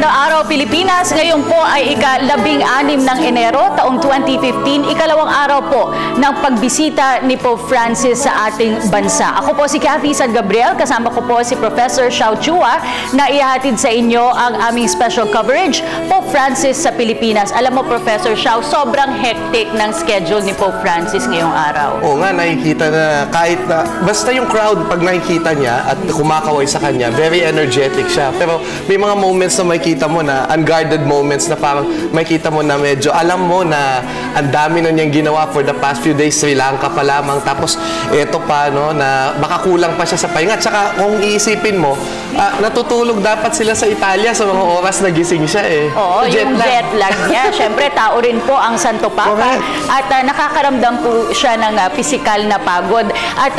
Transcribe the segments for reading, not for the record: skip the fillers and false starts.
Magandang araw Pilipinas. Ngayon po ay ika-16 ng Enero taong 2015, ikalawang araw po ng pagbisita ni Pope Francis sa ating bansa. Ako po si Cathy San Gabriel, kasama ko po si Professor Xiao Chua na ihahatid sa inyo ang aming special coverage, Pope Francis sa Pilipinas. Alam mo Professor Xiao, sobrang hectic ng schedule ni Pope Francis ngayong araw. Oo nga, nakikita na kahit na, basta yung crowd pag nakikita niya at kumakaway sa kanya, very energetic siya. Pero may mga moments na makikita mo na unguarded moments na parang makikita mo na medyo alam mo na ang dami na niyang ginawa for the past few days, Sri Lanka pa lamang, tapos eto pa no, na baka kulang pa siya sa pahinga. Tsaka kung iisipin mo, natutulog dapat sila sa Italia sa mga oras na gising siya eh. Oo, yung jet lag niya. Siyempre, tao rin po ang Santo Papa. At nakakaramdam po siya ng pisikal na pagod. At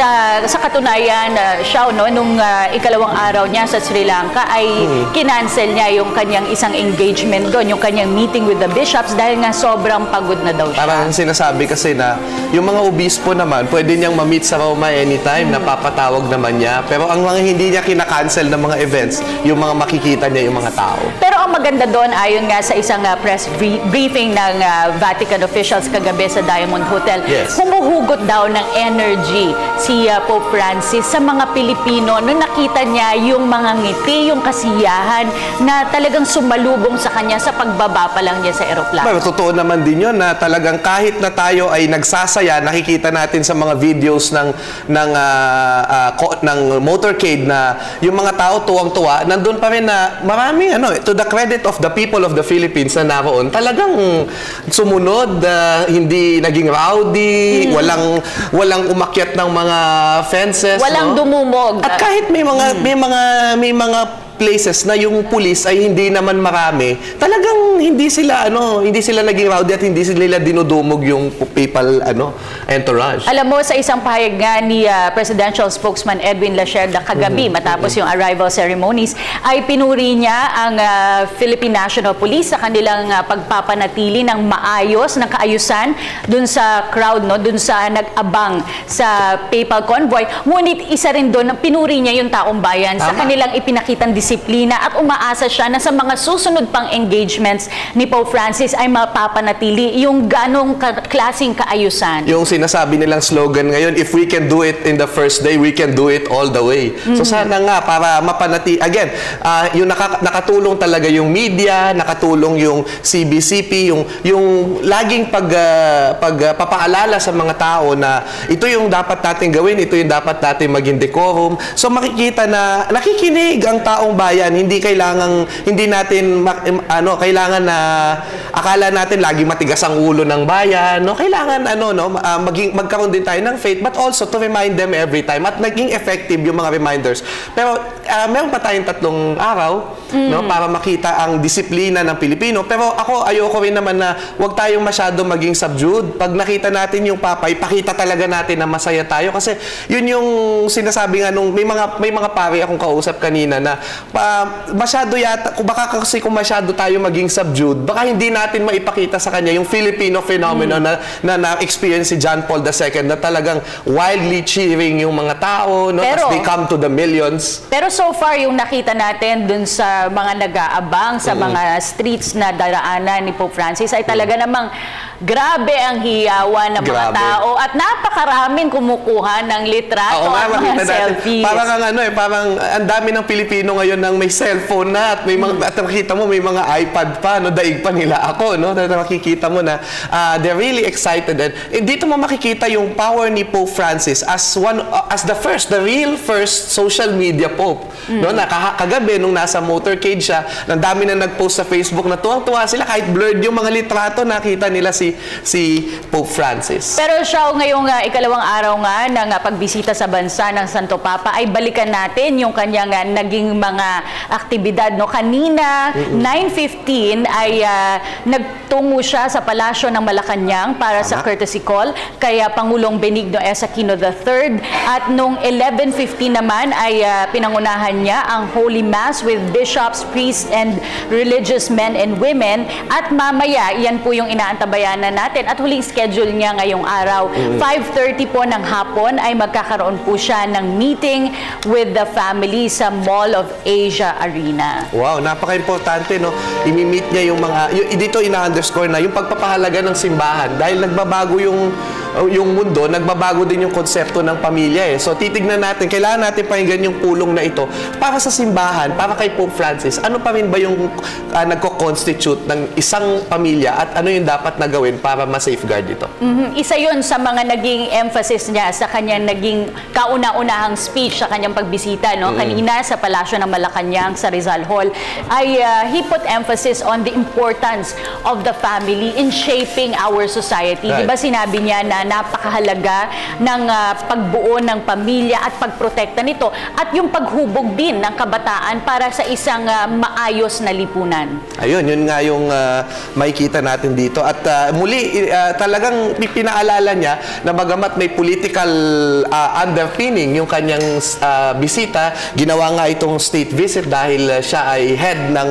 sa katunayan, siya, no, nung ikalawang araw niya sa Sri Lanka ay kinancel niya yung kanyang isang engagement doon, yung kanyang meeting with the bishops dahil nga sobrang pagod na daw siya. Parang sinasabi kasi na yung mga obispo naman, pwede niyang ma-meet sa Roma anytime, napapatawag naman niya. Pero ang mga hindi niya kinakancel na mga events, yung mga makikita niya yung mga tao. Pero ang maganda doon, ayon nga sa isang press briefing ng Vatican officials kagabi sa Diamond Hotel, humuhugot daw ng energy si Pope Francis sa mga Pilipino nung nakita niya yung mga ngiti, yung kasiyahan na talagang sumalubong sa kanya sa pagbaba pa lang niya sa eroplano. Pero totoo naman din yun na talagang kahit na tayo ay nagsasaya, nakikita natin sa mga videos ng motorcade na yung mga tao tuwang-tuwa, nandun pa rin na maraming to the credit of the people of the Philippines na naroon, talagang sumunod, hindi naging rowdy, walang umakyat ng mga fences, walang dumumog. At kahit may mga places na yung pulis ay hindi naman marami, talagang hindi sila naging rowdy at hindi sila dinudumog yung papal entourage. Alam mo, sa isang pahayag nga ni Presidential Spokesman Edwin Lacerda kagabi matapos yung arrival ceremonies, ay pinuri niya ang Philippine National Police sa kanilang pagpapanatili ng maayos, ng kaayusan dun sa crowd, no, dun sa nag-abang sa papal convoy. Ngunit isa rin doon, pinuri niya yung taong bayan sa kanilang ipinakitang disiplina at umaasa siya na sa mga susunod pang engagements ni Pope Francis ay mapapanatili yung ganong klaseng kaayusan. Yung sinasabi nilang slogan ngayon, if we can do it in the first day, we can do it all the way. So sana nga para mapanatili, again, yung nakatulong talaga yung media, nakatulong yung CBCP, yung laging pagpapaalala sa mga tao na ito yung dapat natin gawin, ito yung dapat natin maging decorum. So makikita na nakikinig ang taong bayan, hindi natin kailangan na akala natin lagi matigas ang ulo ng bayan, no? Kailangan magkaroon din tayo ng faith, but also to remind them every time at naging effective yung mga reminders. Pero meron pa tayong 3 araw no, para makita ang disiplina ng Pilipino. Pero ako ayoko rin naman na wag tayong masyado maging subdued. Pag nakita natin yung Papa, ipakita talaga natin na masaya tayo kasi yun yung sinasabi nga nung may mga pare akong kausap kanina na masyado yata, kung masyado tayo maging subdued, baka hindi natin maipakita sa kanya yung Filipino phenomenon na na-experience si John Paul II na talagang wildly cheering yung mga tao, no, as they come to the millions. Pero so far, yung nakita natin dun sa mga nag-aabang, sa mga streets na daraanan ni Pope Francis ay talaga namang grabe ang hiyawan ng mga tao at napakaraming kumukuha ng litrato at mga selfies. Parang ang dami ng Pilipino ngayon nang may cellphone na at may mga, at nakikita mo may mga iPad pa, no, daig pa nila ako, no, na makikita mo na they're really excited. And dito mo makikita yung power ni Pope Francis as the real first social media pope. No, kagabi nung nasa motorcade siya, ang dami na nag-post sa Facebook na tuwang-tuwa sila kahit blurred yung mga litrato, nakita nila si Pope Francis. Pero siya ngayong ikalawang araw nga ng pagbisita sa bansa ng Santo Papa ay balikan natin yung kanyang naging mga aktibidad, no. Kanina 9:15 ay nagtungo siya sa palasyo ng Malacanang para sa courtesy call kay Pangulong Benigno S. Aquino III. At noong 11:15 naman ay pinangunahan niya ang Holy Mass with bishops, priests, and religious men and women. At mamaya, yan po yung inaantabayanan natin. At huling schedule niya ngayong araw, 5:30 po ng hapon ay magkakaroon po siya ng meeting with the family sa Mall of Asia Arena. Wow, napaka-importante, no? Imi-meet niya yung mga, dito ina-underscore na yung pagpapahalaga ng simbahan dahil nagbabago yung mundo, nagbabago din yung konsepto ng pamilya eh. So titignan natin, kailangan natin pakinggan yung pulong na ito para sa simbahan, para kay Pope Francis. Ano pa rin ba yung nagko-constitute ng isang pamilya at ano yung dapat na gawin para ma-safeguard ito? Isa yun sa mga naging emphasis niya sa kanyang naging kauna-unahang speech sa kanyang pagbisita, no? Kanina sa Palasyo ng Malacanang sa Rizal Hall ay he put emphasis on the importance of the family in shaping our society. Right. Diba sinabi niya na napakahalaga ng pagbuo ng pamilya at pagprotekta nito at yung paghubog din ng kabataan para sa isang maayos na lipunan. Ayun, yun nga yung makikita natin dito. At muli, talagang pinaalala niya na bagamat may political underpinning yung kanyang bisita, ginawa nga itong state visit dahil siya ay head ng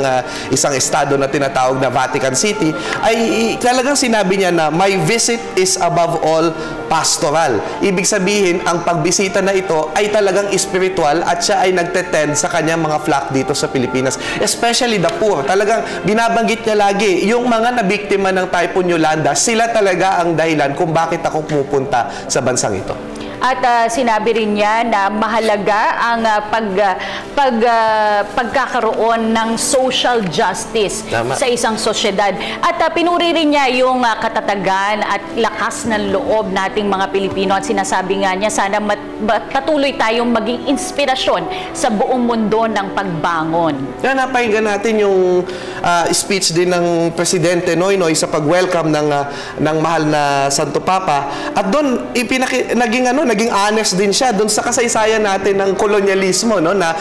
isang estado na tinatawag na Vatican City, ay talagang sinabi niya na my visit is above all pastoral. Ibig sabihin, ang pagbisita na ito ay talagang spiritual at siya ay nagtetend sa kanyang mga flock dito sa Pilipinas. Especially the poor. Talagang binabanggit niya lagi, yung mga nabiktima ng Typhoon Yolanda, sila talaga ang dahilan kung bakit ako pumupunta sa bansang ito. At sinabi rin niya na mahalaga ang pagkakaroon ng social justice sa isang sosyedad. At pinuri rin niya yung katatagan at lakas ng loob nating mga Pilipino. At sinasabi nga niya, sana patuloy tayong maging inspirasyon sa buong mundo ng pagbangon. Kaya napahinggan natin yung speech din ng Presidente Noynoy sa pag-welcome ng mahal na Santo Papa. At doon, naging honest din siya doon sa kasaysayan natin ng kolonyalismo, no, na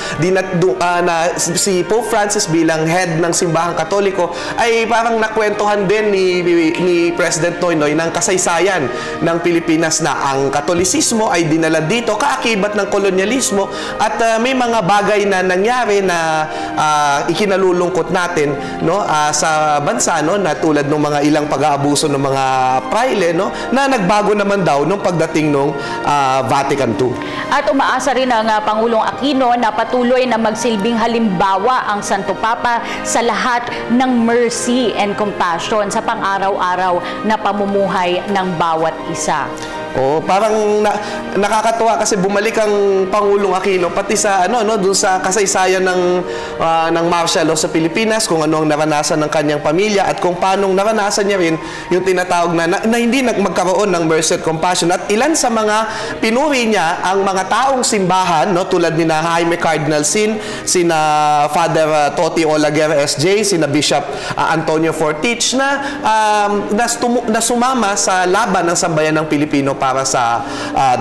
si Pope Francis bilang head ng simbahang Katoliko ay parang nakwentuhan din ni President Noynoy ng kasaysayan ng Pilipinas na ang Katolisismo ay dinala dito kaakibat ng kolonyalismo at may mga bagay na nangyari na ikinalulungkot natin, no, sa bansa, no, na tulad ng mga ilang pag-aabuso ng mga praile, no, na nagbago naman daw nung pagdating nung Vatican II. At umaasa rin ang Pangulong Aquino na patuloy na magsilbing halimbawa ang Santo Papa sa lahat ng mercy and compassion sa pang-araw-araw na pamumuhay ng bawat isa. Oh, parang nakakatuwa kasi bumalik ang Pangulong Aquino pati sa doon sa kasaysayan ng martial law sa Pilipinas, kung ano ang naranasan ng kanyang pamilya at kung paano naranasan niya rin yung tinatawag na hindi magkaroon ng mercy at compassion. At ilan sa mga pinuri niya ang mga taong simbahan, no, tulad ni Jaime Cardinal Sin, sina Father Toti Olaguer SJ, sina Bishop Antonio Fortich na sumama sa laban ng sambayan ng Pilipino para sa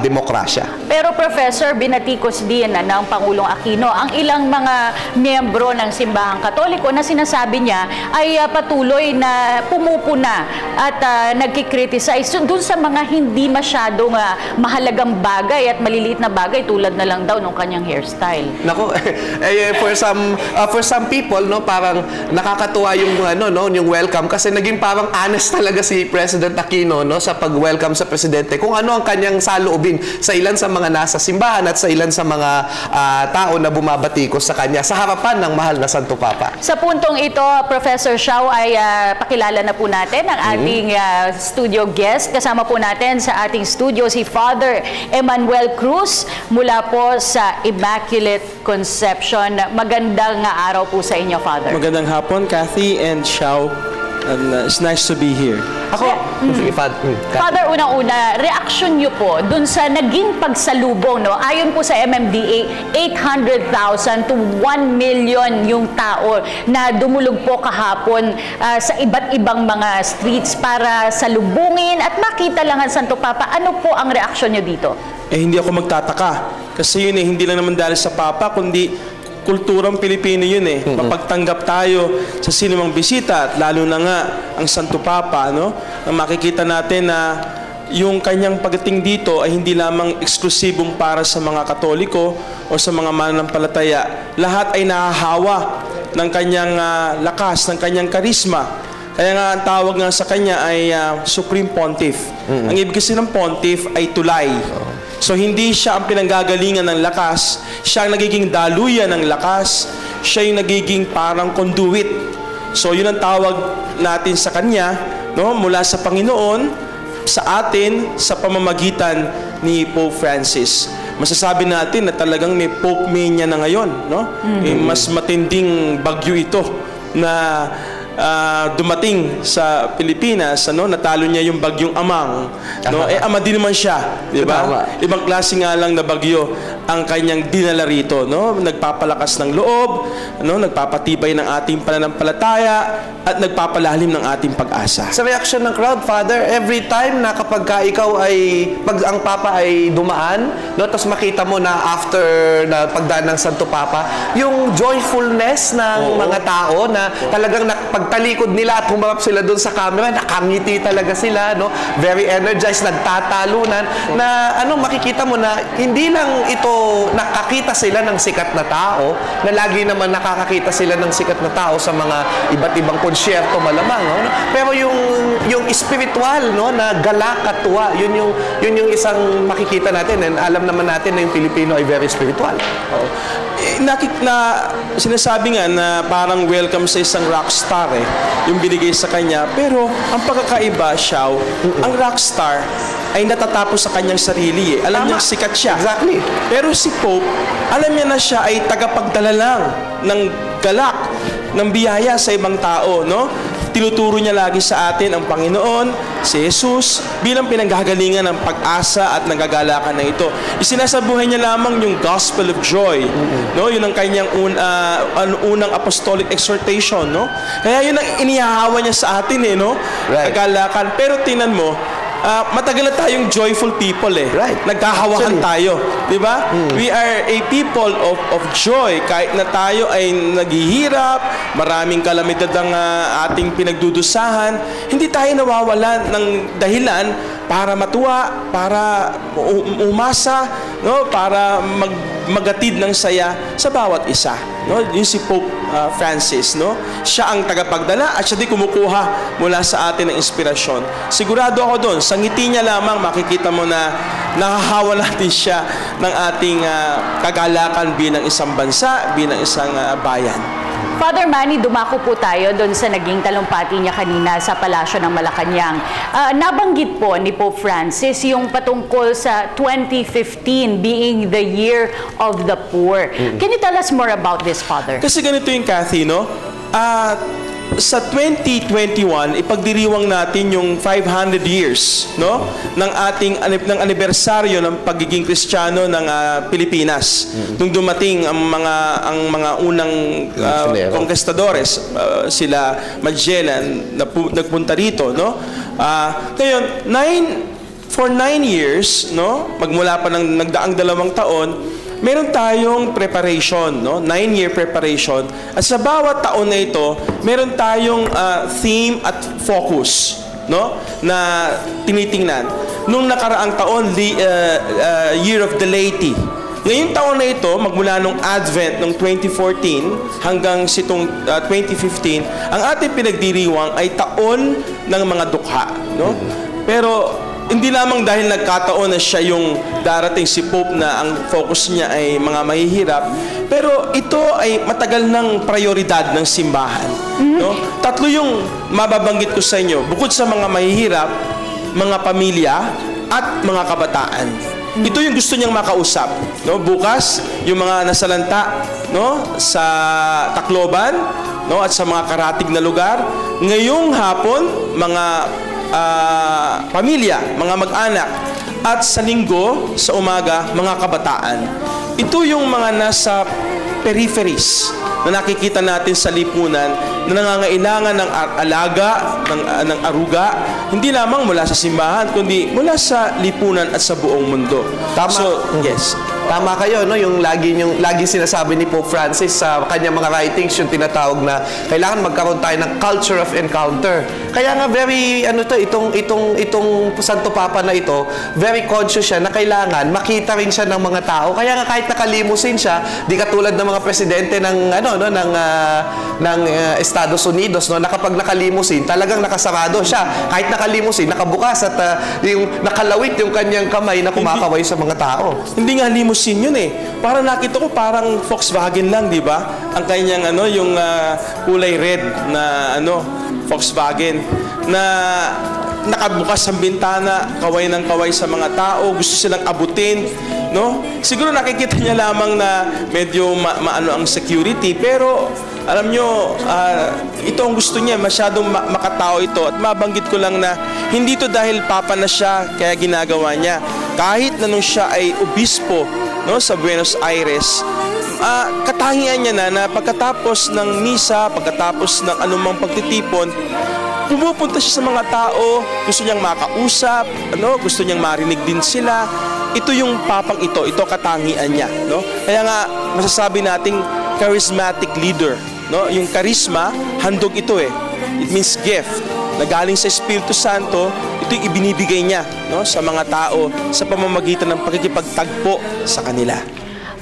demokrasya. Pero Professor, binatikos din ng Pangulong Aquino ang ilang mga miyembro ng Simbahang Katoliko na sinasabi niya ay patuloy na pumupuna at nagkikriticize dun sa mga hindi masyadong mahalagang bagay at maliliit na bagay tulad na lang daw ng kanyang hairstyle. Nako, for some people, no, parang nakakatuwa yung yung welcome kasi naging parang honest talaga si President Aquino, no, sa pag-welcome sa presidente kung ano ang kanyang saloobin sa ilan sa mga nasa simbahan at sa ilan sa mga tao na bumabatikos sa kanya sa harapan ng mahal na Santo Papa. Sa puntong ito, Professor Xiao, ay pakilala na po natin ang ating studio guest. Kasama po natin sa ating studio si Father Emmanuel Cruz mula po sa Immaculate Conception. Magandang araw po sa inyo, Father. Magandang hapon, Kathy and Xiao. And it's nice to be here. Father, unang-una, reaction nyo po dun sa naging pagsalubong, no? Ayon po sa MMDA, 800,000 to 1 million yung tao na dumulog po kahapon sa iba't ibang mga streets para salubungin at makita lang ang Santo Papa. Ano po ang reaksyon nyo dito? Hindi ako magtataka. Kasi yun hindi lang naman dahil sa Papa, kundi kulturang Pilipino yun eh. Mapagtanggap tayo sa sinumang bisita at lalo na nga ang Santo Papa, no? Makikita natin na yung kanyang pagdating dito ay hindi lamang eksklusibong para sa mga Katoliko o sa mga mananampalataya. Lahat ay nahahawa ng kanyang lakas, ng kanyang karisma. Kaya nga ang tawag nga sa kanya ay Supreme Pontiff. Ang ibig kasi ng Pontiff ay tulay. So hindi siya ang pinanggagalingan ng lakas, siya ang nagiging daluyan ng lakas, siya yung nagiging parang conduit. So yun ang tawag natin sa kanya, no? Mula sa Panginoon sa atin sa pamamagitan ni Pope Francis. Masasabi natin na talagang may Pope Mania na ngayon, no? Mas matinding bagyo ito na dumating sa Pilipinas, ano, natalo niya yung bagyong Amang, no? Ama din naman siya, di ba? Ibang klase nga lang na bagyo ang kanyang dinala rito, no? Nagpapalakas ng loob, no? Nagpapatibay ng ating pananampalataya at nagpapalalim ng ating pag-asa. Sa reaction ng crowd, Father, every time na kapag ikaw ay, pag ang Papa ay dumaan, no, tapos makita mo na after na pagdaan ng Santo Papa, yung joyfulness ng mga tao na talagang pagtalikod nila at humarap sila doon sa camera, nakangiti talaga sila, no? Very energized, nagtatalunan, na makikita mo na hindi lang ito nakakita sila ng sikat na tao, na lagi naman nakakakita sila ng sikat na tao sa mga iba't ibang konsyerto malamang, no? Pero yung spiritual, no, na galak at tuwa, yun yung isang makikita natin, and alam naman natin na yung Pilipino ay very spiritual. Sinasabi nga na parang welcome sa isang rockstar yung binigay sa kanya, pero ang pagkakaiba, Xiao, ang rockstar ay natatapos sa kanyang sarili Alam niya sikat siya. Exactly. Pero si Pope, alam niya na siya ay tagapagdala lang ng galak, ng biyaya sa ibang tao, no? Tinuturo niya lagi sa atin ang Panginoon, si Jesus, bilang pinanggagalingan ng pag-asa at nagagalakan na ito. Isinasabuhay niya lamang yung gospel of joy, no? Yun ang kanyang unang apostolic exhortation, no? Kaya yun ang inihahawa niya sa atin, no? Right. Kagalakan. Pero tingnan mo, matagal na tayong joyful people Right. Nagkahawakan tayo, di ba? We are a people of joy. Kahit na tayo ay naghihirap, maraming kalamidad ang ating pinagdudusahan, hindi tayo nawawalan ng dahilan para matuwa, para umasa, no? Para magatid ng saya sa bawat isa, no? Yung si Pope Francis, no? Siya ang tagapagdala at siya din kumukuha mula sa atin ng inspirasyon. Sigurado ako doon, sa ngiti niya lamang makikita mo na nahahawa natin siya ng ating kagalakan bilang isang bansa, bilang isang bayan. Father Manny, dumako po tayo doon sa naging talumpati niya kanina sa Palasyo ng Malacanang. Nabanggit po ni Pope Francis yung patungkol sa 2015 being the year of the poor. Can you tell us more about this, Father? Kasi ganito yung Kathy, no? Sa 2021, ipagdiriwang natin yung 500 years, no, ng anibersaryo ng pagiging Kristiyano ng Pilipinas. Nung dumating ang mga unang conquistadores, sila Magellan, nagpunta rito, no? Ngayon, for 9 years, no, magmula pa ng nagdaang 2 taon, meron tayong preparation, no? 9-year preparation. At sa bawat taon na ito, meron tayong theme at focus, no? Na tinitingnan. Nung nakaraang taon, Year of the Laity. Ngayong taon na ito, magmula nung Advent ng 2014 hanggang sitong 2015, ang ating pinagdiriwang ay taon ng mga dukha, no? Pero hindi lamang dahil nagkataon na siya yung darating si Pope na ang focus niya ay mga mahihirap, pero ito ay matagal ng prioridad ng simbahan. No? 3 yung mababanggit ko sa inyo. Bukod sa mga mahihirap, mga pamilya, at mga kabataan. Ito yung gusto niyang makausap. No? Bukas, yung mga nasalanta, no, sa Tacloban, no, at sa mga karatig na lugar. Ngayong hapon, mga pamilya, mga mag-anak, at sa linggo, sa umaga, mga kabataan. Ito yung mga nasa peripheries na nakikita natin sa lipunan na nangangailangan ng alaga, ng aruga, hindi lamang mula sa simbahan, kundi mula sa lipunan at sa buong mundo. Tama. So, yes. Tama kayo, no? Yung lagi sinasabi ni Pope Francis sa kanyang mga writings, yung tinatawag na kailangan magkaroon tayo ng culture of encounter. Kaya nga very itong Santo Papa na ito, very conscious siya na kailangan makita rin siya ng mga tao. Kaya nga kahit nakalimusin siya, di katulad ng mga presidente ng Estados Unidos, no, na kapag nakalimusin, talagang nakasarado siya. Kahit nakalimusin, nakabukas at yung nakalawit yung kanyang kamay na kumakaway sa mga tao. Hindi nga limousine yun eh. Parang nakita ko parang Volkswagen lang, di ba? Ang kanyang yung kulay red na Volkswagen na nakabukas ang bintana, kaway ng kaway sa mga tao, gusto silang abutin, no? Siguro nakikita niya lamang na medyo maano ang security, pero alam nyo, ito ang gusto niya, masyadong makatao ito. At mabanggit ko lang na hindi to dahil papa na siya kaya ginagawa niya. Kahit na nung siya ay obispo, no, sa Buenos Aires, katangian niya na pagkatapos ng misa, pagkatapos ng anumang pagtitipon, pumupunta siya sa mga tao, gusto niyang makausap, gusto niyang marinig din sila. Ito yung papang ito katangian niya, no? Kaya nga masasabi nating charismatic leader, no? Yung charisma, handog ito eh. It means gift na galing sa Espiritu Santo. Ito yung ibinibigay niya, no, sa mga tao sa pamamagitan ng pakikipagtagpo sa kanila.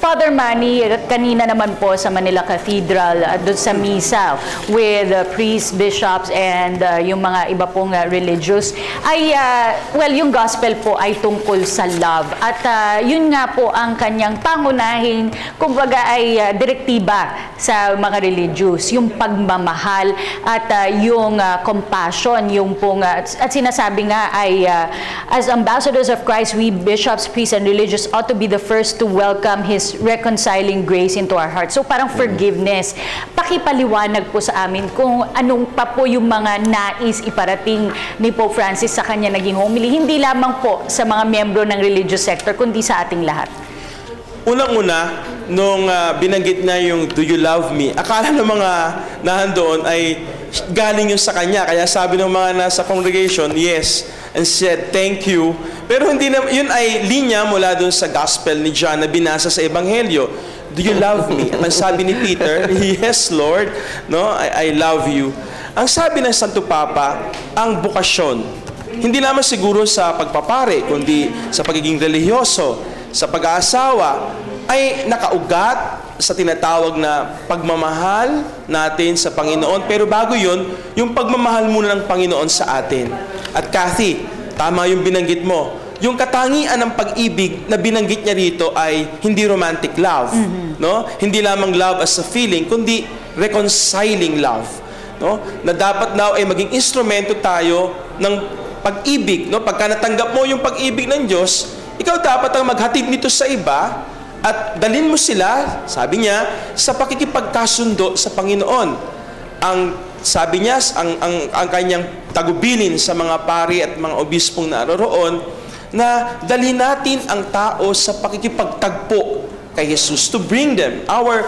Father Manny, kanina naman po sa Manila Cathedral, doon sa misa with priests, bishops, and yung mga iba pong religious, ay, yung gospel po ay tungkol sa love. At yun nga po ang kanyang pangunahing, kumbaga ay direktiba sa mga religious, yung pagmamahal at yung compassion, yung pong, at sinasabi nga ay, as ambassadors of Christ, we bishops, priests, and religious ought to be the first to welcome His reconciling grace into our hearts. So parang forgiveness. Pakipaliwanag po sa amin kung anong pa po yung mga nais iparating ni Pope Francis sa kanya naging homily, hindi lamang po sa mga miyembro ng religious sector, kundi sa ating lahat. Unang-una, nung binanggit na yung "Do you love me?" akala ng mga nahandoon ay galing yun sa kanya. Kaya sabi ng mga nasa congregation, yes, and said, "Thank you." Pero hindi na, yun ay linya mula dun sa gospel ni John na binasa sa Ebanghelyo. "Do you love me?" Ang sabi ni Peter, "Yes, Lord. No, I love you." Ang sabi ng Santo Papa, ang bukasyon, hindi lamang siguro sa pagpapare, kundi sa pagiging relihiyoso, sa pag-aasawa, ay nakaugat sa tinatawag na pagmamahal natin sa Panginoon. Pero bago yun, yung pagmamahal muna ng Panginoon sa atin. At Kathy, tama yung binanggit mo. Yung katangian ng pag-ibig na binanggit niya rito ay hindi romantic love, no? Hindi lamang love as a feeling, kundi reconciling love, no? Na dapat daw ay maging instrumento tayo ng pag-ibig, no? Pagka natanggap mo yung pag-ibig ng Diyos, ikaw dapat ang maghatid nito sa iba at dalhin mo sila, sabi niya, sa pakikipagkasundo sa Panginoon. Ang sabi niya, ang kanyang tagubilin sa mga pari at mga obispong naroroon, na dalhin natin ang tao sa pakikipagtagpo kay Jesus, to bring them. Our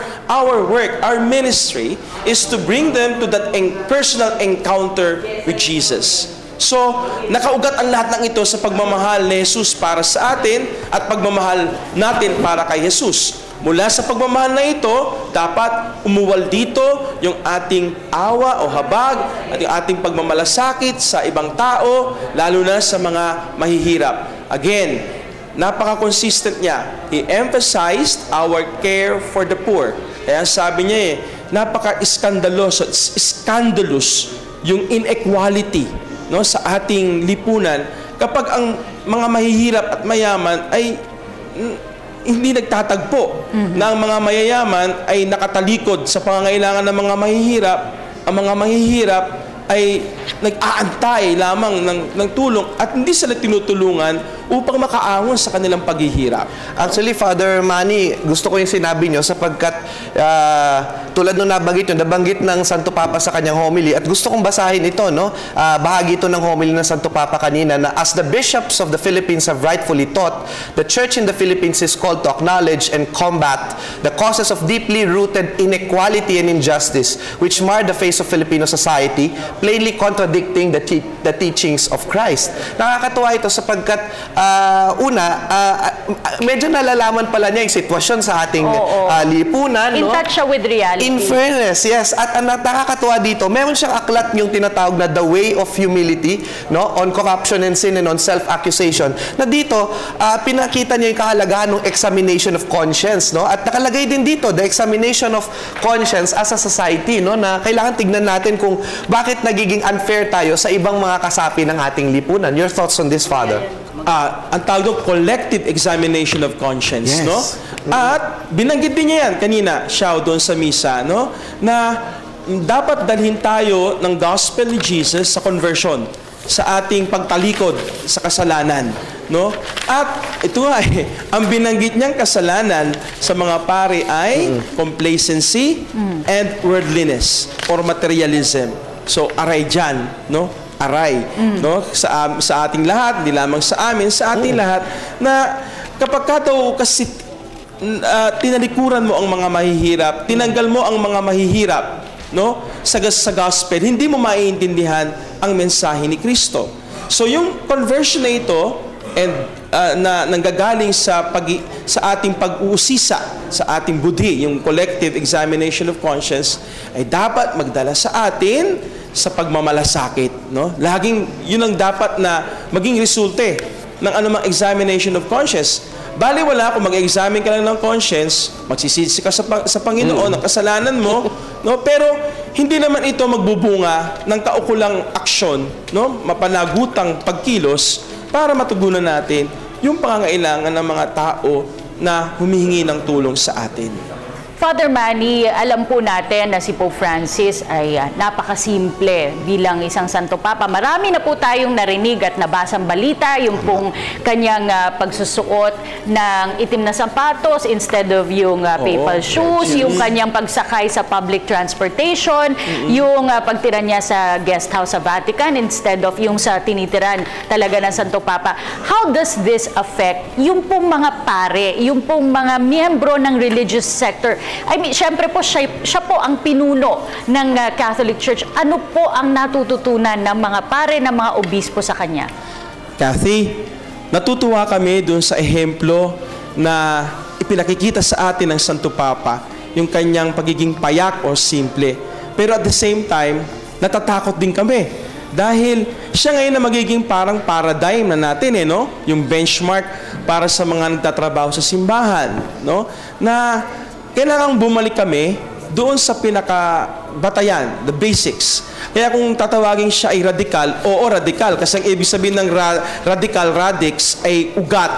work, our ministry is to bring them to that personal encounter with Jesus. So, nakaugat ang lahat ng ito sa pagmamahal ni Jesus para sa atin at pagmamahal natin para kay Jesus. Mula sa pagmamahal na ito, dapat umuwal dito yung ating awa o habag at yung ating pagmamalasakit sa ibang tao, lalo na sa mga mahihirap. Again, napaka-consistent niya. He emphasized our care for the poor. Kaya sabi niya napaka-scandalous yung inequality, no, sa ating lipunan kapag ang mga mahihirap at mayaman ay hindi nagtatagpo na ang mga mayayaman ay nakatalikod sa pangangailangan ng mga mahihirap. Ang mga mahihirap ay nag-aantay lamang ng tulong at hindi sila tinutulungan upang makaahon sa kanilang paghihirap. Actually, Father Manny, gusto ko yung sinabi nyo sapagkat tulad nung nabanggit ng Santo Papa sa kanyang homily, at gusto kong basahin ito, no? Bahagi ito ng homily ng Santo Papa kanina, na as the bishops of the Philippines have rightfully taught, the Church in the Philippines is called to acknowledge and combat the causes of deeply rooted inequality and injustice which mar the face of Filipino society, plainly contradicting the teachings of Christ. Nakakatuwa ito sapagkat medyo nalalaman pala niya yung sitwasyon sa ating lipunan. In touch siya with reality. In fairness, yes. At ang nakakatuwa dito, meron siyang aklat yung tinatawag na The Way of Humility, no, on corruption and sin and on self-accusation. Na dito, pinakita niya yung kahalagahan ng examination of conscience, no? At nakalagay din dito, the examination of conscience as a society, no, na kailangan tignan natin kung bakit nagiging unfair tayo sa ibang mga kasapi ng ating lipunan. Your thoughts on this, Father? Ang tawag doon, collective examination of conscience, Yes. no? At binanggit din niya yan kanina, siya doon sa misa, no? Na dapat dalhin tayo ng gospel ni Jesus sa conversion, sa ating pagtalikod sa kasalanan, no? At ito nga ang binanggit niyang kasalanan sa mga pare ay complacency and worldliness or materialism. So aray dyan, no? Aray, no? Sa ating lahat, hindi lamang sa amin, sa ating lahat, na kapag ka daw kasi tinalikuran mo ang mga mahihirap, tinanggal mo ang mga mahihirap, no? Sa gospel, hindi mo maiintindihan ang mensahe ni Kristo. So yung conversion na ito and na nanggagaling sa ating pag-uusisa sa ating budhi, yung collective examination of conscience, ay dapat magdala sa atin sa pagmamalasakit, no? Laging yun ang dapat na maging resulte ng anumang examination of conscience. Baliwala kung mag-examine ka lang ng conscience, magsisisi ka sa Panginoon ng kasalanan mo, no? Pero hindi naman ito magbubunga ng kaukulang aksyon, no? Mapanagutang pagkilos para matugunan natin yung pangangailangan ng mga tao na humihingi ng tulong sa atin. Father Manny, alam po natin na si Pope Francis ay napakasimple bilang isang Santo Papa. Marami na po tayong narinig at nabasang balita, yung pong kanyang pagsusuot ng itim na sapatos instead of yung papal shoes, yung kanyang pagsakay sa public transportation, yung pagtira niya sa guest house sa Vatican instead of yung sa tinitiran talaga ng Santo Papa. How does this affect yung pong mga pare, yung pong mga miyembro ng religious sector? I mean, syempre po, siya po ang pinuno ng Catholic Church. Ano po ang natututunan ng mga pare, ng mga obispo sa kanya? Kathy, natutuwa kami dun sa ehemplo na ipinakikita sa atin ng Santo Papa, yung kanyang pagiging payak o simple. Pero at the same time, natatakot din kami. Dahil siya ngayon na magiging parang paradigm na natin, no? Yung benchmark para sa mga nagtatrabaho sa simbahan, no? Na kailangang bumalik kami doon sa pinakabatayan, the basics. Kaya kung tatawagin siya ay radikal, oo, radikal. Kasi ang ibig sabihin ng radical, radix, ay ugat.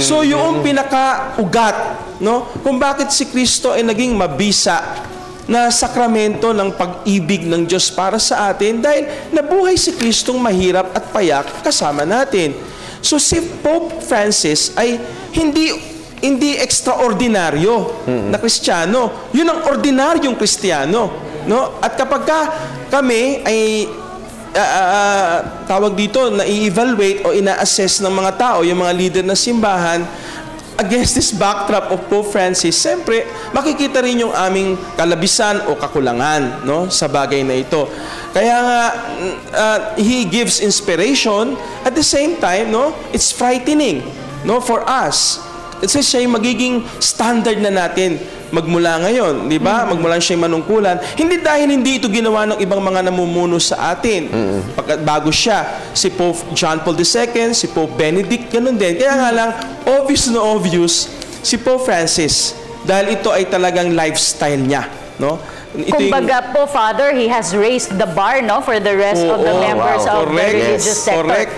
So yung pinaka-ugat, no? Kung bakit si Kristo ay naging mabisa na sakramento ng pag-ibig ng Diyos para sa atin dahil nabuhay si Kristong mahirap at payak kasama natin. So si Pope Francis ay hindi extraordinaryo na Kristiyano. Yun ang ordinaryong Kristiyano, no? At kapag kami ay tawag dito na i-evaluate o ina-assess ng mga tao, yung mga leader ng simbahan, against this backdrop of Pope Francis, siyempre makikita rin yung aming kalabisan o kakulangan, no, sa bagay na ito. Kaya nga he gives inspiration, at the same time, no, it's frightening, no, for us. Kasi siya yung magiging standard na natin magmula ngayon, di ba? Magmula siya yung manungkulan. Hindi dahil hindi ito ginawa ng ibang mga namumuno sa atin. Bago siya, si Pope John Paul II, si Pope Benedict, ganun din. Kaya nga lang, obvious na obvious, si Pope Francis. Dahil ito ay talagang lifestyle niya, no? Kumbaga po, Father, he has raised the bar, no, for the rest of the members of the religious sector. Correct.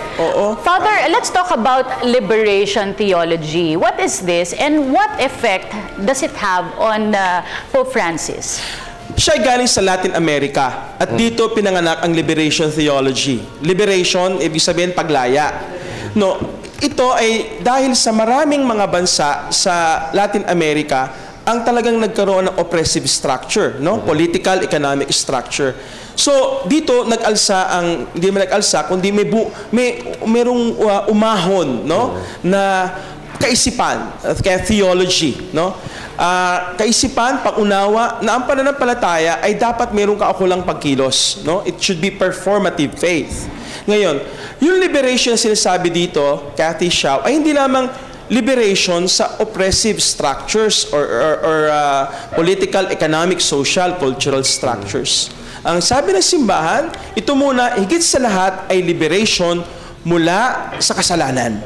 Father, let's talk about liberation theology. What is this and what effect does it have on Pope Francis? Siya ay galing sa Latin America at dito pinanganak ang liberation theology. Liberation, ibig sabihin paglaya. No, ito ay dahil sa maraming mga bansa sa Latin America ang talagang nagkaroon ng oppressive structure, no? Political, economic structure. So, dito nag-alsa ang, hindi man nag-alsa, kundi merong umahon, no? Na kaisipan, kaya theology, no? Kaisipan, pag-unawa na ang pananampalataya ay dapat mayroong kaukulang pagkilos, no? It should be performative faith. Ngayon, yung liberation na sinasabi dito, Kathy Xiao, ay hindi lamang liberation sa oppressive structures or political, economic, social, cultural structures. Ang sabi ng simbahan, ito muna, higit sa lahat ay liberation mula sa kasalanan,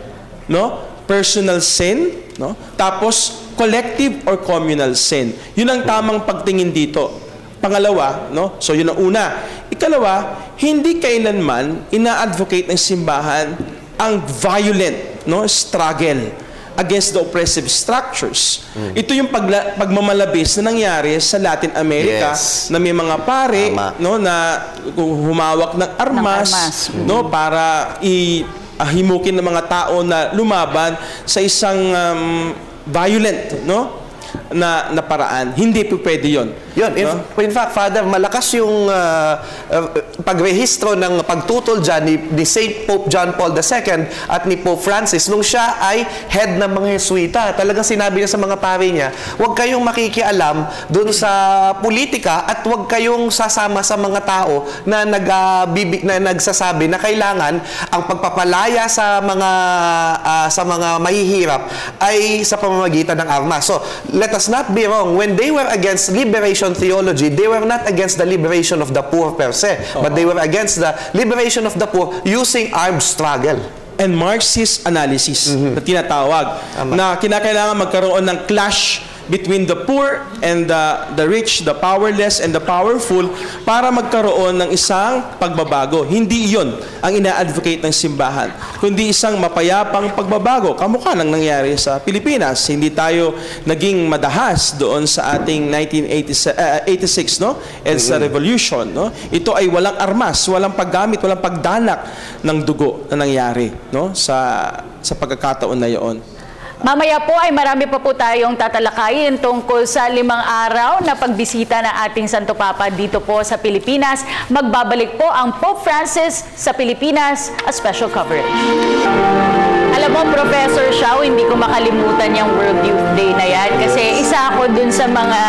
no? Personal sin, no? Tapos collective or communal sin. Yun ang tamang pagtingin dito. Pangalawa, no? So yun ang una. Ikalawa, hindi kailanman ina-advocate ng simbahan ang violent, no, struggle against the oppressive structures. Ito yung pagmamalabis na nangyari sa Latin America, na may mga pare, no, na humawak ng armas, no, para himukin ng mga tao na lumaban sa isang violent, no, na paraan. Hindi po pwede yun. In fact, Father, malakas yung pagrehistro ng pagtutol dyan ni St. Pope John Paul II at ni Pope Francis nung siya ay head ng mga Jesuita. Talagang sinabi niya sa mga pare niya, huwag kayong makikialam dun sa politika at huwag kayong sasama sa mga tao na nagsasabi na kailangan ang pagpapalaya sa mga mahihirap ay sa pamamagitan ng armas. So, let us not be wrong. When they were against liberation theology, they were not against the liberation of the poor per se, but they were against the liberation of the poor using armed struggle. And Marxist analysis na tinatawag, na kinakailangan magkaroon ng clash between the poor and the rich, the powerless and the powerful para magkaroon ng isang pagbabago. Hindi iyon ang ina-advocate ng simbahan, kundi isang mapayapang pagbabago. Kamukha ng nangyari sa Pilipinas. Hindi tayo naging madahas doon sa ating 1986, no? EDSA Revolution, no? Ito ay walang armas, walang paggamit, walang pagdanak ng dugo na nangyari, no? Sa pagkakataon na iyon. Mamaya po ay marami pa po tayong tatalakayin tungkol sa 5 araw na pagbisita ng ating Santo Papa dito po sa Pilipinas. Magbabalik po ang Pope Francis sa Pilipinas, a special coverage. Alam mo, Professor Xiao, hindi ko makalimutan yung World Youth Day na yan kasi isa ako dun sa mga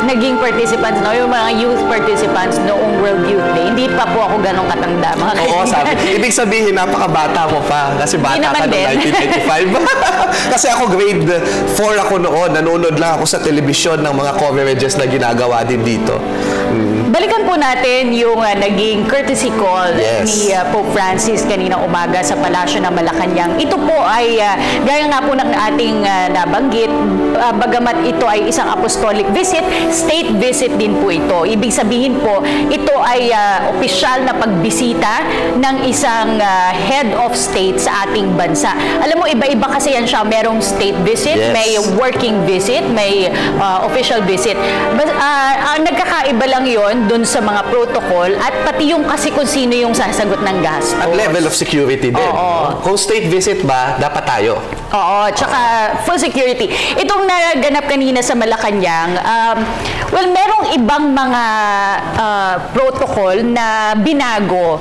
naging participants, no? Yung mga youth participants noong World Youth Day. Hindi pa po ako ganong katanda, mga kaibigan. Oo, sabi. Ibig sabihin, napakabata mo pa kasi bata ka noong 1985. Kasi ako grade 4 ako noon. Nanonood lang ako sa telebisyon ng mga coverages na ginagawa din dito. Balikan po natin yung naging courtesy call ni Pope Francis kaninang umaga sa Palasyo ng Malacanang. Ito po ay, gaya nga po ng ating nabanggit, bagamat ito ay isang apostolic visit, state visit din po ito. Ibig sabihin po, ito ay opisyal na pagbisita ng isang head of state sa ating bansa. Alam mo, iba-iba kasi yan siya. Merong state visit, may working visit, may official visit. Nagkakaiba lang yon dun sa mga protocol at pati yung kasi kung sino yung sasagot ng gastos. At level of security din. Kung state visit ba, dapat tayo. Oo, tsaka full security. Itong naganap kanina sa Malacanang, well, merong ibang mga protocol na binago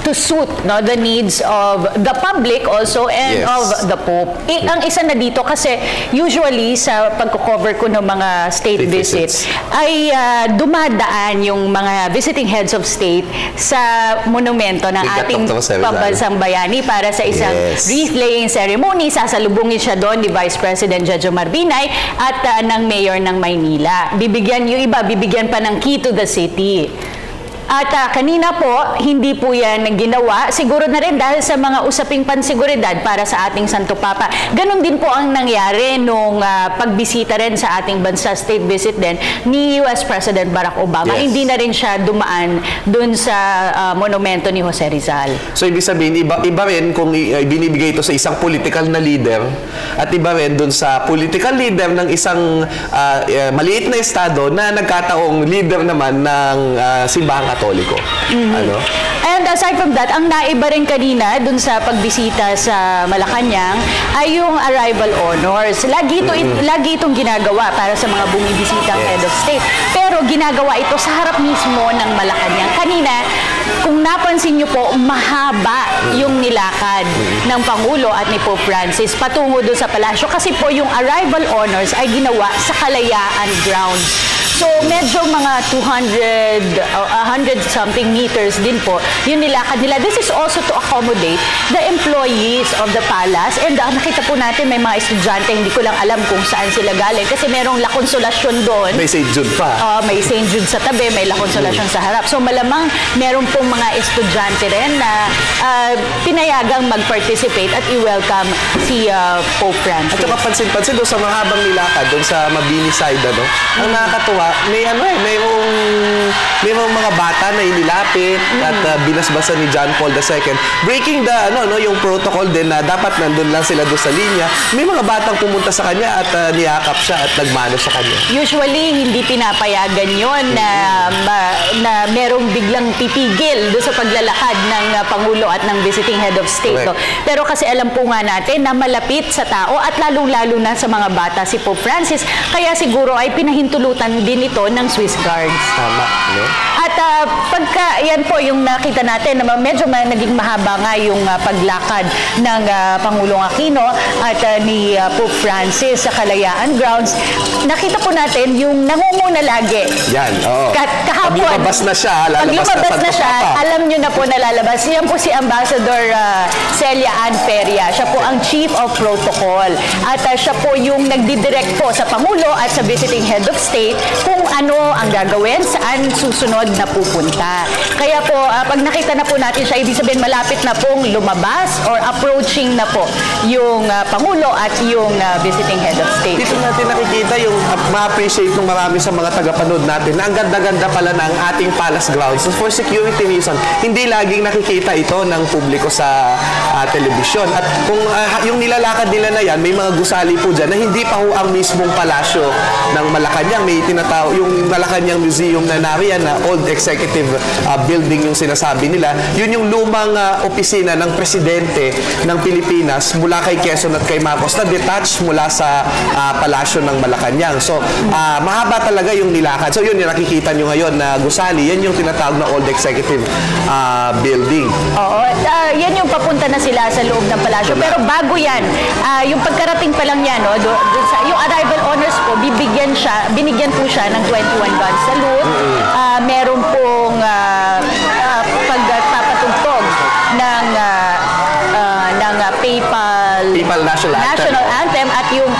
to suit, no, the needs of the public also and of the Pope. Ang isa na dito kasi usually sa pagko-cover ko ng mga state visits ay dumadaan yung mga visiting heads of state sa monumento ng ating pambansang bayani para sa isang wreath-laying ceremony. Sasalubungin siya doon ni Vice President Jojo Marbinay at ng Mayor ng Maynila. Yung iba, bibigyan pa ng key to the city. At kanina po, hindi po yan ginawa. Siguro na rin dahil sa mga usaping pansiguridad para sa ating Santo Papa. Ganon din po ang nangyari nung pagbisita rin sa ating bansa, state visit din, ni US President Barack Obama. Hindi na rin siya dumaan dun sa monumento ni Jose Rizal. So, ibig sabihin, iba rin kung binibigay ito sa isang political na leader at iba rin dun sa political leader ng isang maliit na estado na nagkataong leader naman ng simbahang Katoliko. Ano? And aside from that, ang naiba rin kanina dun sa pagbisita sa Malacanang ay yung arrival honors. Lagi itong ginagawa para sa mga bumibisitang head of state. Pero ginagawa ito sa harap mismo ng Malacanang. Kanina, kung mapapansin niyo po, mahaba yung nilakad ng Pangulo at ni Pope Francis patungo doon sa palasyo kasi po yung arrival honors ay ginawa sa Kalayaan Grounds. So, medyo mga 100 something meters din po yung nilakad nila. This is also to accommodate the employees of the palace. And nakita po natin may mga estudyante, hindi ko lang alam kung saan sila galing kasi merong La Consolacion doon. May St. Jude pa. May St. Jude sa tabi, may La Consolacion sa harap. So, malamang meron pong mga estudyante rin na pinayagang mag-participate at i-welcome si Pope Francis. At saka pansin-pansin doon sa mahabang nilakad, doon sa Mabini side, ang nakakatuwa, mayroong mga bata na inilapit at binasbasan ni John Paul II. Breaking the, yung protocol din na dapat nandun lang sila doon sa linya. May mga batang pumunta sa kanya at niyakap siya at nagmano sa kanya. Usually, hindi pinapayagan yon na merong biglang titigil doon sa paglalakad ng Pangulo at ng visiting head of state. No? Pero kasi alam po nga natin na malapit sa tao at lalong-lalo na sa mga bata si Pope Francis. Kaya siguro ay pinahintulutan din ito ng Swiss Guards. Tama, no? At pagka, yan po yung nakita natin na medyo naging mahaba nga yung paglakad ng Pangulong Aquino at ni Pope Francis sa Kalayaan Grounds, nakita po natin yung nangunguna lagi. Yan, oo. Kahapon. Pag lumabas na siya, alam nyo na po na lalabas. Yan po si Ambassador Celia Ann Feria. Siya po ang Chief of Protocol. At siya po yung nagdidirect po sa Pangulo at sa visiting head of state kung ano ang gagawin, saan susunod na pupunta. Kaya po, pag nakita na po natin siya, ibig sabihin malapit na pong lumabas or approaching na po yung Pangulo at yung visiting head of state. Dito natin nakikita yung ma-appreciate ng marami sa mga tagapanood natin na ang ganda-ganda pala ng ating palace grounds. So for security reason, hindi laging nakikita ito ng publiko sa telebisyon. At kung yung nilalakad nila na yan, may mga gusali po dyan na hindi pa ho ang mismong palasyo ng Malacanang. May tinatawag yung Malacanang Museum na nariyan na old executive building yung sinasabi nila. Yun yung lumang opisina ng presidente ng Pilipinas mula kay Quezon at kay Marcos na detached mula sa palasyo ng Malacanang. So, mahaba talaga yung nilakad. So, yun yung nakikita nyo ngayon na gusali. Yan yung tinatawag na old executive building. Oo. Yan yung papunta na sila sa loob ng palasyo. Pero bago yan, yung pagkarating pa lang yan, yung arrival honors po, binigyan po siya ng 21 guns salute. Meron pong pagpapatugtog ng Papal National Anthem at yung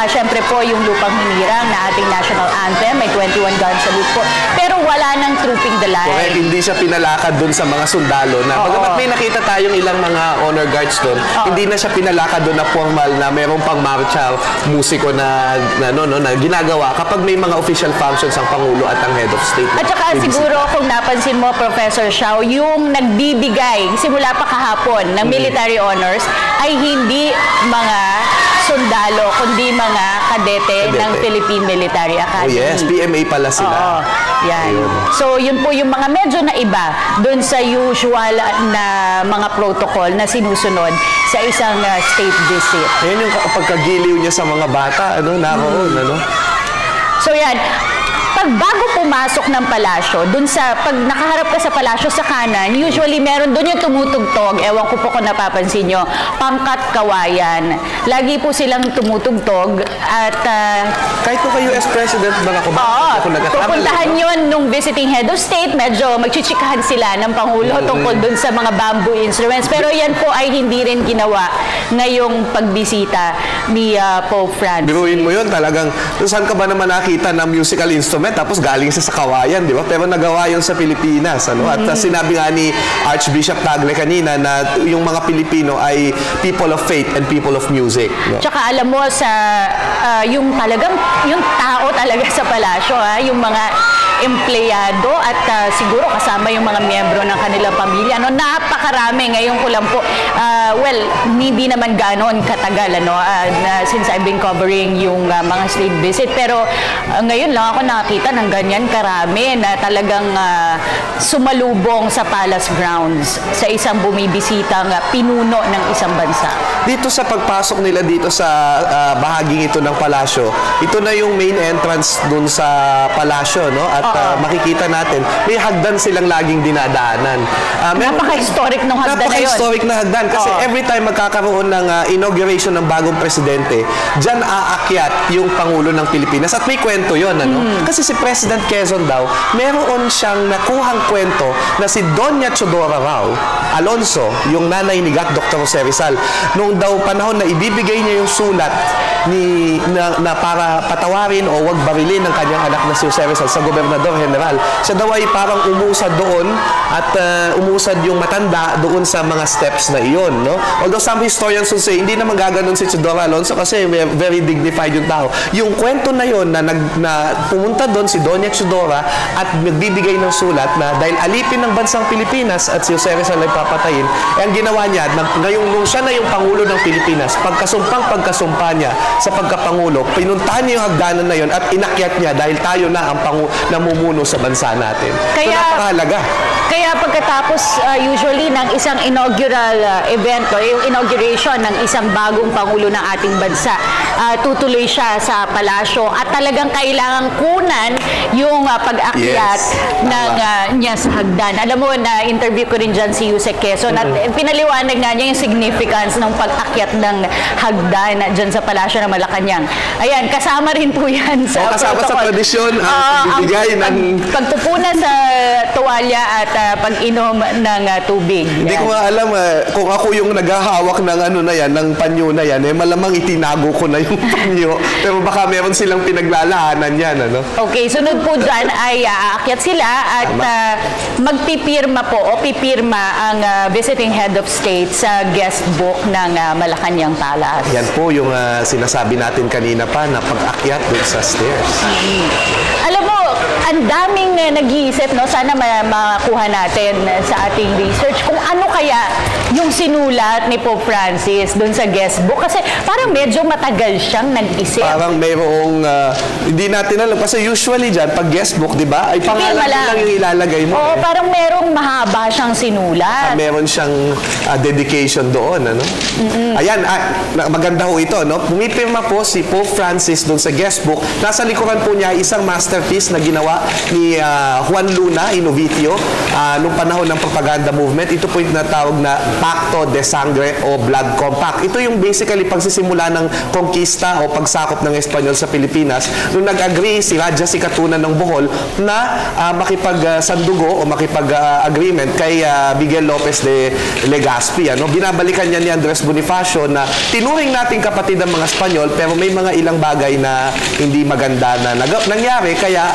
syempre po yung Lupang Hinirang na ating national anthem, may 21 guns salute po. Pero wala nang trooping the line. Correct, hindi siya pinalakad doon sa mga sundalo na bagamat may nakita tayong ilang mga honor guards doon, hindi na siya pinalakad doon na formal na mayroong pang marcha musiko na ginagawa kapag may mga official functions ang Pangulo at ang head of state. At saka siguro kung napansin mo, Professor Xiao, yung nagbibigay simula pa kahapon ng military honors ay hindi mga sundalo, kundi mga kadete ng Philippine Military Academy. Oh yes, PMA pala sila. Oo, yan. Ayun. So, yun po yung mga medyo na iba doon sa usual na mga protocol na sinusunod sa isang state visit. Ayan yung pagkagiliw niya sa mga bata, So, yan. Pag bago pumasok ng palasyo, pag nakaharap ka sa palasyo sa kanan, usually meron doon yung tumutugtog. Ewan ko po kung napapansin nyo, Pangkat Kawayan. Lagi po silang tumutugtog at kahit po kay US President Barack Obama, pupuntahan yun nung visiting head of state, medyo magchichikahan sila ng Pangulo tungkol doon sa mga bamboo instruments. Pero yan po ay hindi rin ginawa ngayong pagbisita ni Pope Francis. Biruin mo yun talagang, saan ka ba naman nakita ng musical instrument? Tapos galing siya sa kawayan, di ba? Pero nagawa yun sa Pilipinas. At sinabi nga ni Archbishop Tagle kanina na yung mga Pilipino ay people of faith and people of music. Tsaka alam mo, yung talagang, yung tao talaga sa palasyo, yung mga empleyado at siguro kasama yung mga miyembro ng kanilang pamilya. Napakarami. Ngayon ko lang po well, hindi naman ganon katagal, since I've been covering yung mga state visit. Pero ngayon lang ako nakakita ng ganyan karami na talagang sumalubong sa palace grounds sa isang bumibisitang pinuno ng isang bansa. Dito sa pagpasok nila dito sa bahaging ito ng palasyo, ito na yung main entrance dun sa palasyo, no? At makikita natin, may hagdan silang laging dinadaanan. Napaka-historic ng hagdan na yun. Napaka-historic na hagdan kasi every time magkakaroon ng inauguration ng bagong presidente, dyan aakyat yung Pangulo ng Pilipinas. At may kwento yun, Kasi si President Quezon daw, meron siyang nakuhang kwento na si Doña Chodora Rao Alonso, yung nanay ni Dr. Jose Rizal, noong daw panahon na ibibigay niya yung sulat na para patawarin o wag barilin ng kanyang anak na si Jose Rizal sa Gobernador General. Siya daw ay parang umusad doon at umusad yung matanda doon sa mga steps na iyon, no? Although some historians will say, hindi naman gaganon si Chodora Alonso kasi very dignified yung tao. Yung kwento na yon na pumunta doon si Doña Chodora at magbibigay ng sulat na dahil alipin ng bansang Pilipinas at si Jose Rizal ay papatayin, ang ginawa niya, nung siya na yung Pangulo ng Pilipinas, pagkasumpa niya sa pagkapangulo, pinuntahan niya yung hagdanan na yon at inakyat niya dahil tayo na ang namumuno sa bansa natin. Kaya, so, napakahalaga. Kaya pagkatapos usually ng isang inaugural event o yung inauguration ng isang bagong Pangulo ng ating bansa, tutuloy siya sa palasyo at talagang kailangan kunan yung pag-akyat niya sa hagdan. Alam mo, na interview ko rin dyan si Yusek Quezon at pinaliwanag nga niya yung significance ng pag-akyat ng hagdan dyan sa palasyo ng Malacanang. Ayan, kasama rin po yan sa kasama sa tradisyon ang bibigay ng pagpupunan sa tuwalya at pag-inom ng tubig. Hindi ko nga alam kung ako yung naghahawak ng ng panyo na yan, malamang itinago ko na yung panyo. Pero baka meron silang pinaglalahanan yan, Okay, sunod po dyan ay aakyat sila at magpipirma po o pipirma ang visiting head of state sa guest book ng Malacanang Palace. Yan po yung sinasabi natin kanina pa na pag-akyat doon sa stairs. Alam mo, ang daming nag-iisip, sana makakuha natin sa ating research kung ano kaya yung sinulat ni Pope Francis doon sa guest book. Kasi parang medyo matagal siyang nag-isip. Parang mayroong, hindi natin alam. Kasi usually dyan, pag guest book, di ba, ay pangalan lang yung ilalagay mo. Oo, parang merong mahaba siyang sinulat. Meron siyang dedication doon, Ayan, maganda ho ito, Pumipirma po si Pope Francis doon sa guest book. Nasa likuran po niya isang masterpiece na ginawa ni Juan Luna Inovitio nung panahon ng propaganda movement. Ito po yung natawag na Pacto de Sangre o Blood Compact. Ito yung basically pagsisimula ng kongkista o pagsakop ng Espanyol sa Pilipinas nung nag-agree si Raja Sikatunan ng Bohol na makipag-sandugo o makipag-agreement kay Miguel Lopez de Legazpi. Binabalikan niya ni Andres Bonifacio na tinuring nating kapatid ng mga Espanyol pero may mga ilang bagay na hindi maganda na nangyari kaya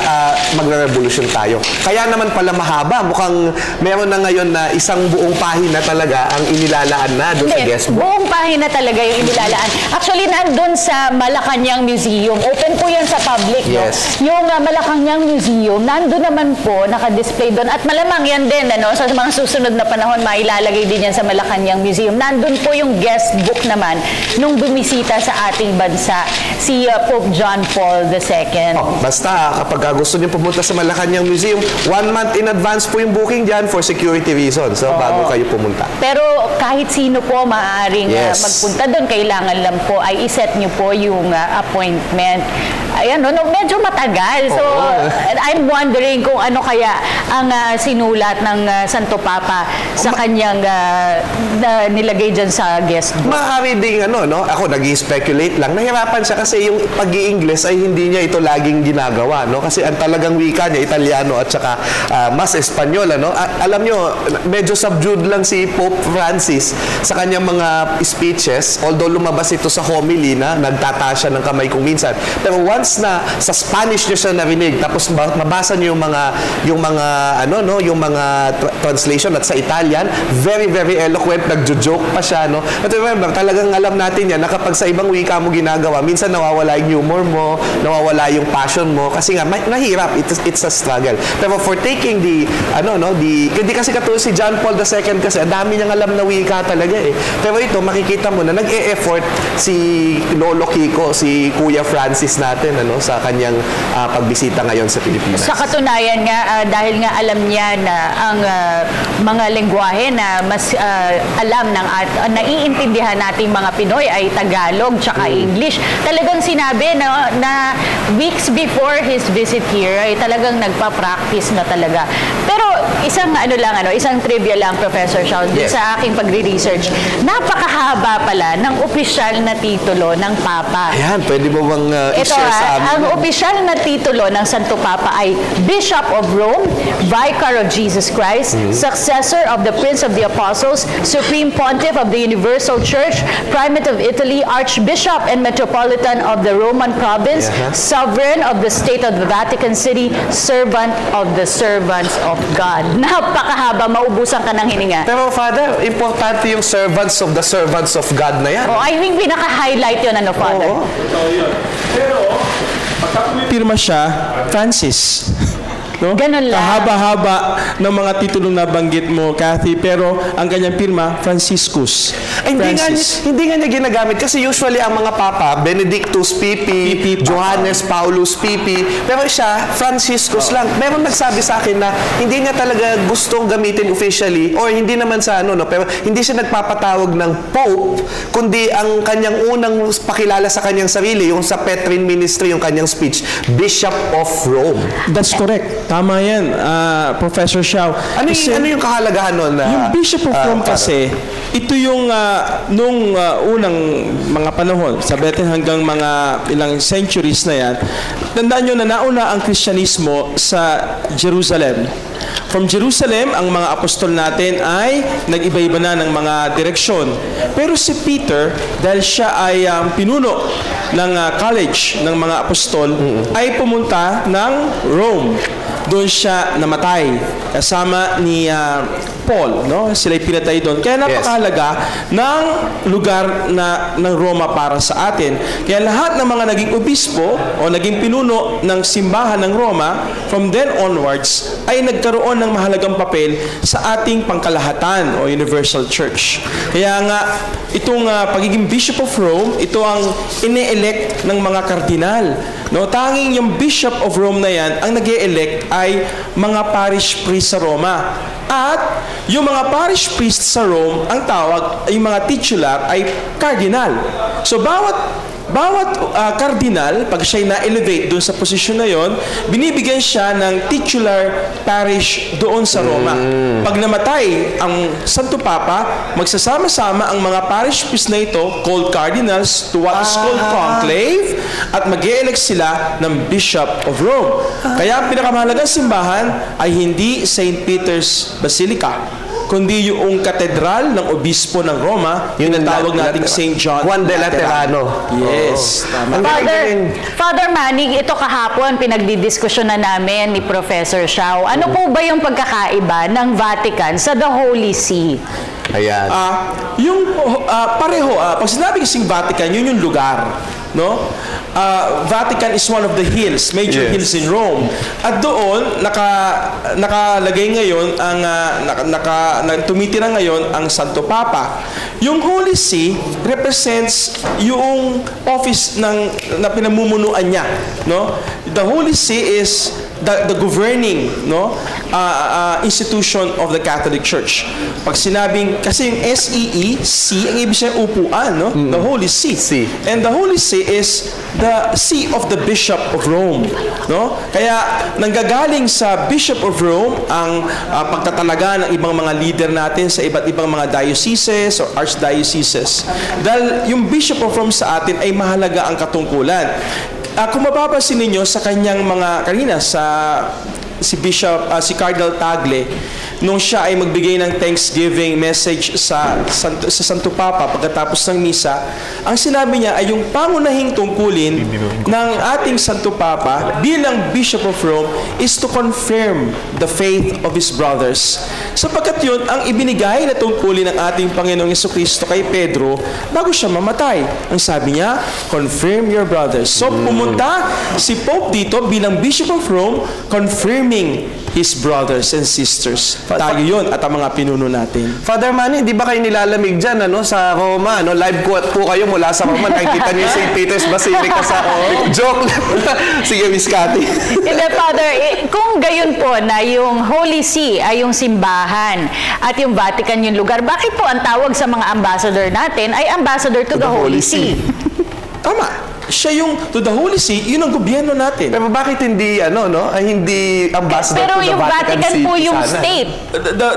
magre-revolution tayo. Kaya naman pala mahaba. Mukhang meron na ngayon na isang buong pahina talaga ang inilalaan na doon sa guest book. Buong pahina talaga yung inilalaan. Actually, nandun sa Malacanang Museum. Open po yan sa public. Yes. Yung Malacanang Museum, nandun naman po, naka-display doon. At malamang yan din, sa mga susunod na panahon, mailalagay din yan sa Malacanang Museum. Nandun po yung guest book naman nung bumisita sa ating bansa, si Pope John Paul II. Basta, kapag gusto niyo pumunta sa Malacanang Museum, 1 month in advance po yung booking dyan for security reasons. So, bago kayo pumunta. Pero kahit sino po maaaring magpunta doon, kailangan lang po ay iset niyo po yung appointment. Ayan, medyo matagal. So, I'm wondering kung ano kaya ang sinulat ng Santo Papa sa kanyang nilagay dyan sa guest book. Maaari ding ako nag-i-speculate lang. Nahirapan siya kasi yung pag-i-Ingles ay hindi niya ito laging ginagawa, Kasi ang talagang wika niya, Italiano at saka mas Espanyol, Alam nyo, medyo subdued lang si Pope Francis sa kanyang mga speeches, although lumabas ito sa homily na nagtataas siya ng kamay kung minsan. Pero once na sa Spanish niyo siya narinig, tapos mabasa niyo yung mga translation at sa Italian, very, very eloquent, nagjo-joke pa siya, But remember, talagang alam natin yan na kapag sa ibang wika mo ginagawa, minsan nawawala yung humor mo, nawawala yung passion mo, kasi nga, nahirap. it's a struggle. Pero for taking hindi kasi katulad si John Paul II kasi ang dami niyang alam na wika talaga eh. Pero ito, makikita mo na nag-e-effort si Lolo Kiko, si Kuya Francis natin sa kanyang pagbisita ngayon sa Pilipinas. Sa katunayan nga, dahil nga alam niya na ang mga lengguwahe na mas alam naiintindihan nating mga Pinoy ay Tagalog tsaka English. Talagang sinabi na weeks before his visit here ay talagang nagpa-practice na talaga. Pero isang trivia lang, Professor Shaw, Yes. sa aking pagre-research, napakahaba pala ng opisyal na titulo ng Papa. Ayan, pwede mo bang i-share sa amin? Ang opisyal na titulo ng Santo Papa ay Bishop of Rome, Vicar of Jesus Christ, Successor of the Prince of the Apostles, Supreme Pontiff of the Universal Church, Primate of Italy, Archbishop and Metropolitan of the Roman Province, Sovereign of the State of the Vatican City, Servant of the Servants of God. Napakahaba, maubusan ka ng hininga. Pero Father, importante yung servants of God na yan. I think pinaka-highlight yun, Father. Oo. Pero, pagka-pirma siya, Francis. No? Ganun lang. Kahaba-haba ng mga titulong nabanggit mo, Kathy, pero ang kanyang pirma, Franciscus. Ay, hindi nga niya ginagamit kasi usually ang mga papa, Benedictus Pipi, Johannes Paulus Pipi, pero siya, Franciscus lang. Meron nagsabi sa akin na hindi niya talaga gustong gamitin officially or hindi naman sa pero hindi siya nagpapatawag ng Pope, kundi ang kanyang unang pakilala sa kanyang sarili, yung sa Petrine Ministry, yung kanyang speech, Bishop of Rome. That's correct. Tama yan, Professor Shaw. Ano yung kahalagahan nun? Yung Bishop of Rome kasi, ito yung nung unang mga panahon, sabihin hanggang mga ilang centuries na yan, tandaan nyo na nauna ang Kristyanismo sa Jerusalem. From Jerusalem, ang mga apostol natin ay nag-iba-iba na ng mga direksyon. Pero si Peter, dahil siya ay pinuno ng college ng mga apostol, ay pumunta ng Rome. Doon siya namatay kasama ni Paul, Sila'y pinatay doon. Kaya napakahalaga ng lugar ng Roma para sa atin. Kaya lahat ng mga naging obispo o naging pinuno ng simbahan ng Roma, from then onwards, ay nagkaroon ng mahalagang papel sa ating pangkalahatan o Universal Church. Kaya nga, itong pagiging Bishop of Rome, ito ang ine-elect ng mga kardinal. Tanging yung Bishop of Rome na yan, ang nag-e-elect ay mga parish priest sa Roma. At yung mga parish priest sa Rome, ang tawag, yung mga titular ay cardinal. So bawat cardinal, pag siya'y na-elevate doon sa posisyon na yon, binibigyan siya ng titular parish doon sa Roma. Pag namatay ang Santo Papa, magsasama-sama ang mga parish priest na ito, called cardinals, to what is called conclave, at mag-e-elect sila ng Bishop of Rome. Kaya ang pinakamahalagang simbahan ay hindi St. Peter's Basilica, kundi yung katedral ng obispo ng Roma, yung natawag nating St. John Juan de Laterano. Yes, tama. Father Manny, ito kahapon pinagdidiskusyon na namin ni Professor Shaw. Ano po ba yung pagkakaiba ng Vatican sa the Holy See? Ayan. Pareho, pag sinabi kasing Vatican, yun yung lugar. Vatican is one of the hills, major hills in Rome. At doon, nakalagay ngayon, tumitira ngayon ang Santo Papa. Yung Holy See represents yung office na pinamumunuan niya. The Holy See is the governing institution of the Catholic Church. Pag sinabing, kasi yung SEE, C, ang ibig siya upuan, the Holy See. And the Holy See is the see of the Bishop of Rome. Kaya nanggagaling sa Bishop of Rome ang pagtatalaga ng ibang mga leader natin sa iba't ibang mga dioceses or archdioceses. Dahil yung Bishop of Rome sa atin ay mahalaga ang katungkulan. Kung mapapansin ninyo sa kanyang mga kanina si Cardinal Tagle, nung siya ay magbigay ng Thanksgiving message sa Santo Papa pagkatapos ng misa, ang sinabi niya ay yung pangunahing tungkulin ng ating Santo Papa bilang Bishop of Rome is to confirm the faith of his brothers. Sapagkat yun ang ibinigay na tungkulin ng ating Panginoong Jesucristo kay Pedro bago siya mamatay. Ang sabi niya, confirm your brothers. So pumunta si Pope dito bilang Bishop of Rome, confirming his brothers and sisters. Tayo yun at ang mga pinuno natin. Father Manny, di ba kayo nilalamig dyan sa Roma? Live quote po kayo mula sa Roma. Nakikita niyo St. Peter's Basilica sa... Joke lang. Sige, Miss Cathy. Hindi, Father, kung gayon po na yung Holy See ay yung simbahan at yung Vatican yung lugar, bakit po ang tawag sa mga ambassador natin ay ambassador to the Holy See? Tama. Siya yung to the Holy See, yun ang gobyerno natin. Pero bakit hindi, hindi ambassador pero to the Vatican Vatican City po yung sana? state.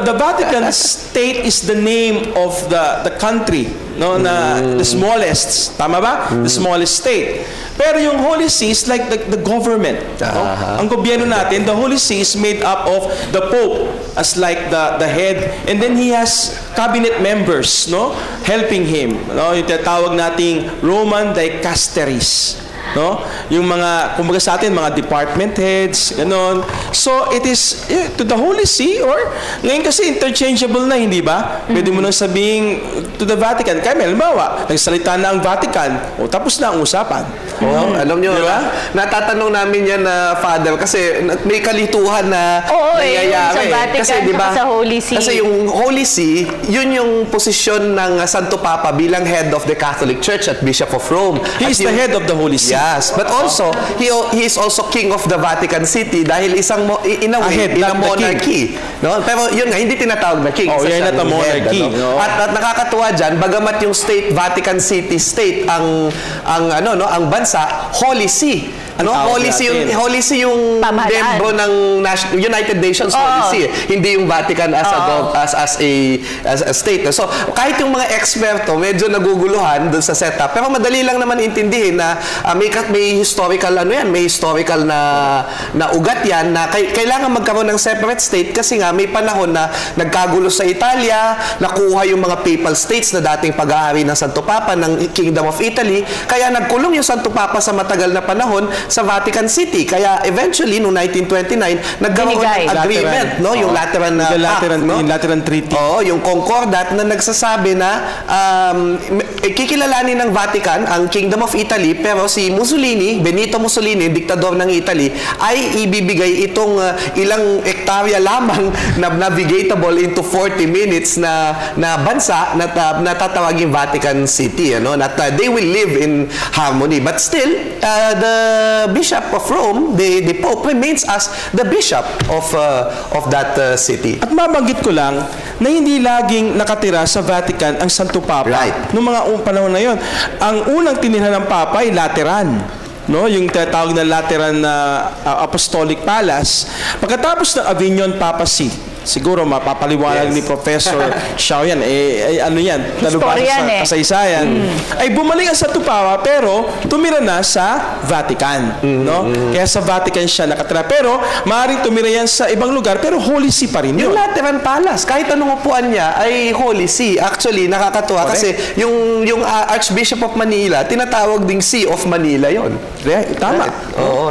The Vatican State is the name of the country, na the smallest, tama ba? The smallest state. Pero yung Holy See is like the government. Ang gobyerno natin, the Holy See is made up of the Pope as like the head, and then he has cabinet members, helping him. Yung tinatawag nating Roman dicasteries. Yung mga, kumbaga sa atin, mga department heads, ganon. So, it is to the Holy See, or ngayon kasi interchangeable na, hindi ba? Pwede mo nang sabihin to the Vatican. Kaya may halimbawa, nagsalita na ang Vatican, tapos na ang usapan. Alam nyo, diba? Natatanong namin yan na Father, kasi may kalituhan na nangyayari. Sa Vatican, kasi, diba, sa Holy See. Kasi yung Holy See, yun yung posisyon ng Santo Papa bilang head of the Catholic Church at Bishop of Rome. He is the head of the Holy See. Yes, but also he is also king of the Vatican City dahil isang in a monarchy, Pero yun nga, hindi tinatawag na king. Yan na monarchy. At nakakatuwa diyan, bagamat yung state Vatican City state ang bansa, Holy See. Holy See yung membro ng United Nations Holy See, hindi yung Vatican as a state. So kahit yung mga eksperto medyo naguguluhan doon sa setup, pero madali lang naman intindihin na may historical na ugat yan na kailangan magkaroon ng separate state kasi nga may panahon na nagkagulo sa Italia, nakuha yung mga papal states na dating pag-aari ng Santo Papa ng Kingdom of Italy, kaya nagkulong yung Santo Papa sa matagal na panahon sa Vatican City. Kaya eventually noong 1929 nagkaroon ng agreement, yung Lateran Treaty. Yung Concordat na nagsasabi na kikilalanin ng Vatican ang Kingdom of Italy, pero si Benito Mussolini, diktador ng Italy, ay ibibigay itong ilang hektarya lamang na navigatable into 40 minutes na bansa na tatawagin Vatican City, they will live in harmony. But still, the Bishop of Rome, the Pope, remains as the Bishop of that city. At mabanggit ko lang na hindi laging nakatira sa Vatican ang Santo Papa. Right. Noong mga panahon na yon, ang unang tinirhan ng Papa ay Lateran. Yung tinatawag na Lateran Apostolic Palace. Pagkatapos ng Avignon Papacy, siguro mapapaliwanag ni Professor Xiao yan, Historian sa kasaysayan, ay bumalik ang Santo Papa pero tumira na sa Vatican. Kaya sa Vatican siya nakatira. Pero maaaring tumira yan sa ibang lugar, pero Holy See pa rin yun. Yung Lateran Palace, kahit anong upuan niya ay Holy See. Actually, nakakatuwa kasi yung Archbishop of Manila, tinatawag ding See of Manila yon. Tama.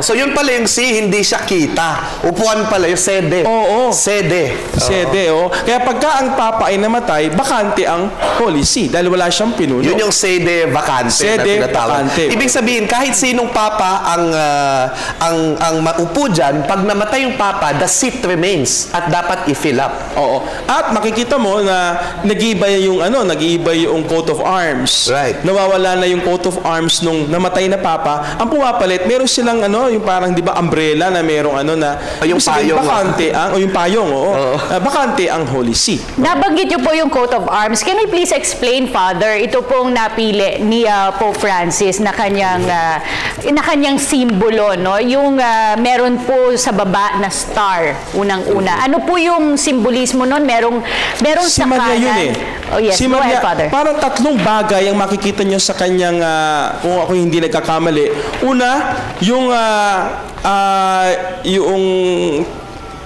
So yun pala yung See, hindi siya kita. Upuan pala yung sede. Sede. Kaya pagka ang Papa ay namatay, bakante ang Holy See dahil wala siyang pinuno. Yun yung sede vacante na tinatawag. Ibig sabihin, kahit sinong Papa ang maupo dyan, pag namatay yung Papa, the seat remains at dapat i-fill up. At makikita mo na nag-iiba yung coat of arms. Right. Nawawala na yung coat of arms nung namatay na Papa. Ang pumapalit, meron silang yung parang umbrella na merong yung payong. Yung payong, bakante ang Holy See. Nabanggit niyo po yung coat of arms. Can you please explain, Father, ito pong napili ni Pope Francis na kanyang simbolo, Yung meron po sa baba na star, unang-una. Ano po yung simbolismo nun? Merong si sa Maria kanan. yun Yes, si go Maria, ahead, Father. parang tatlong bagay ang makikita nyo sa kanyang, kung ako hindi nagkakamali. Una, yung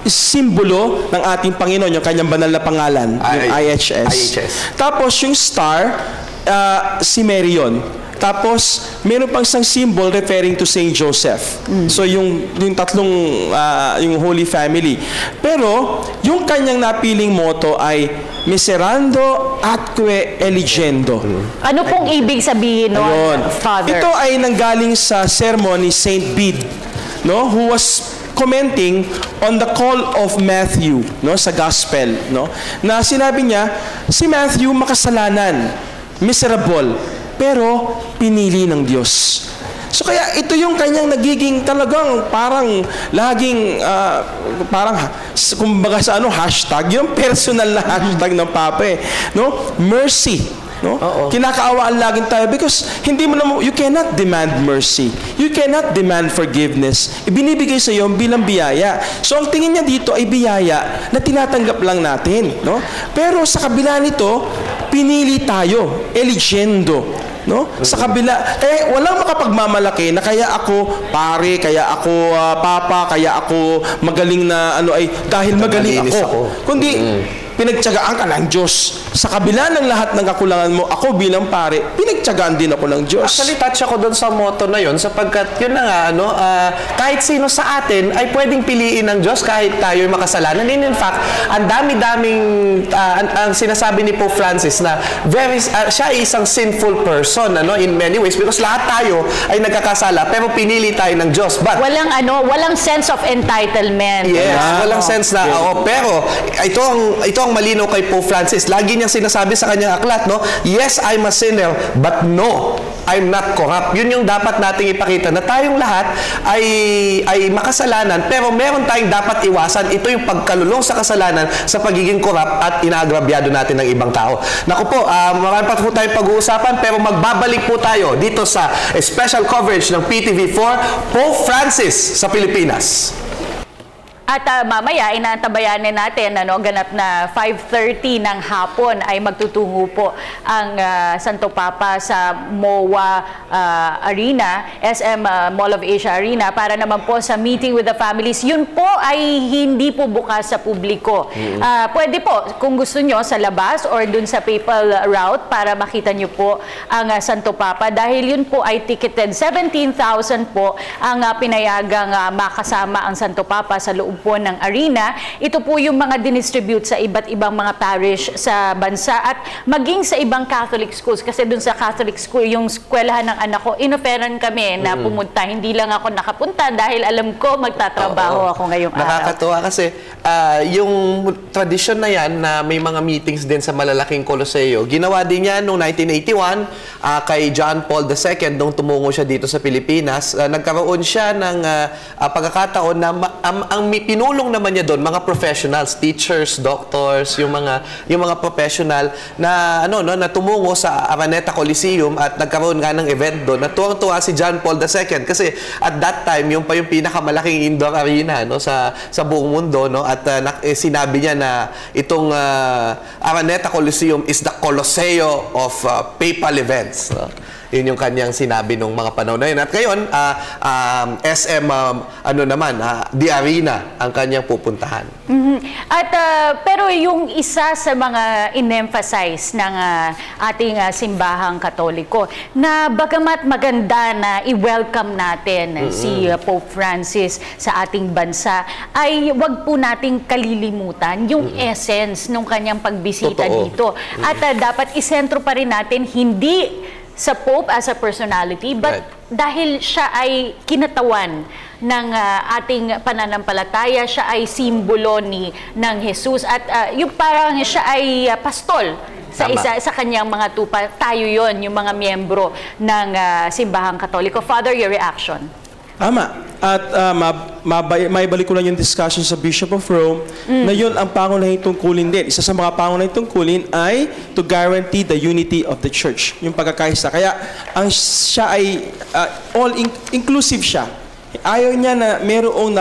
simbolo ng ating Panginoon, yung kanyang banal na pangalan, yung IHS. Tapos yung star, si Mary yun. Tapos, meron pang isang symbol referring to Saint Joseph. So, yung tatlong, yung Holy Family. Pero, yung kanyang napiling motto ay Miserando atque eligendo. Ano pong ibig sabihin nun, Ayun. Father? Ito ay nanggaling sa sermon ni Saint Bede, no, who was commenting on the call of Matthew, no, sa gospel, no, na sinabi niya, si Matthew makasalanan, miserable, pero pinili ng Diyos. So kaya ito yung kanyang nagiging talagang parang laging parang kumbaga sa hashtag, yung personal na hashtag ng Papa no? Mercy. No? Kinakaawaan laging tayo because hindi mo naman, you cannot demand mercy. You cannot demand forgiveness. Ibinibigay sa iyo bilang biyaya. So ang tingin niya dito ay biyaya na tinatanggap lang natin, no? Pero sa kabila nito, pinili tayo, eligendo, no? Sa kabila, kaya walang makapagmamalaki na kaya ako pare, kaya ako papa, kaya ako magaling na dahil magaling ako. Kundi pinagtiyagaan ka ng Diyos. Sa kabila ng lahat ng kakulangan mo, ako bilang pare, pinagtiyagaan din ako ng Diyos. Actually, touch ako doon sa motto na yun sapagkat yun na nga, kahit sino sa atin ay pwedeng piliin ng Diyos kahit tayo'y makasalanan. And in fact, ang dami-daming ang sinasabi ni Pope Francis na siya ay isang sinful person in many ways because lahat tayo ay nagkakasala pero pinili tayo ng Diyos. But walang sense of entitlement. Yes, walang sense na pero ito ang malinaw kay Pope Francis. Lagi niyang sinasabi sa kanyang aklat, no? Yes, I'm a sinner, but no, I'm not corrupt. Yun yung dapat nating ipakita na tayong lahat ay makasalanan, pero meron tayong dapat iwasan. Ito yung pagkalulong sa kasalanan sa pagiging corrupt at inaagrabyado natin ng ibang tao. Naku po, marami pa po tayong pag-uusapan, pero magbabalik po tayo dito sa special coverage ng PTV4, Pope Francis sa Pilipinas. At mamaya, inantabayanin natin, ganap na 5:30 ng hapon ay magtutungo po ang Santo Papa sa MOA Arena, SM Mall of Asia Arena, para naman po sa meeting with the families. Yun po ay hindi po bukas sa publiko. Pwede po, kung gusto nyo, sa labas or dun sa PayPal route para makita nyo po ang Santo Papa. Dahil yun po ay ticketed. 17,000 po ang pinayagang makasama ang Santo Papa sa loob po ng arena. Ito po yung mga dinistribute sa iba't ibang mga parish sa bansa at maging sa ibang Catholic schools. Kasi dun sa Catholic school, yung eskwelahan ng anak ko, inoferan kami na pumunta. Hindi lang ako nakapunta dahil alam ko magtatrabaho ako ngayong araw. Nakakatuwa kasi yung tradisyon na yan na may mga meetings din sa malalaking Coloseo, ginawa din yan noong 1981 kay John Paul II nung tumungo siya dito sa Pilipinas. Nagkaroon siya ng pagkakataon na ang pinulong naman niya doon mga professionals, teachers, doctors, yung mga professional na na tumungo sa Araneta Coliseum at nagkaroon nga ng event doon. Natuwang-tuwa si John Paul II kasi at that time yung pa yung pinakamalaking indoor arena sa buong mundo at sinabi niya na itong Araneta Coliseum is the Coloseo of papal events. Yun yung kanyang sinabi nung mga panahon na yun. At ngayon, SM, The Arena ang kanyang pupuntahan. At pero yung isa sa mga in-emphasize ng ating simbahang Katoliko na bagamat maganda na i-welcome natin si Pope Francis sa ating bansa, ay wag po nating kalilimutan yung essence ng kanyang pagbisita dito. At dapat isentro pa rin natin hindi sa Pope as a personality, but dahil siya ay kinatawan ng ating pananampalataya, siya ay simbolo ng Jesus at yung parang siya ay pastol sa kanyang mga tupa. Tayo yon, yung mga miyembro ng simbahang Katoliko. Father, your reaction? Tama. At maibalik ko lang yung discussion sa Bishop of Rome na yun ang pangunahing tungkulin din. Isa sa mga pangunahing tungkulin ay to guarantee the unity of the church. Yung pagkakaisa. Kaya siya ay all-inclusive siya. Ayaw niya na mayroong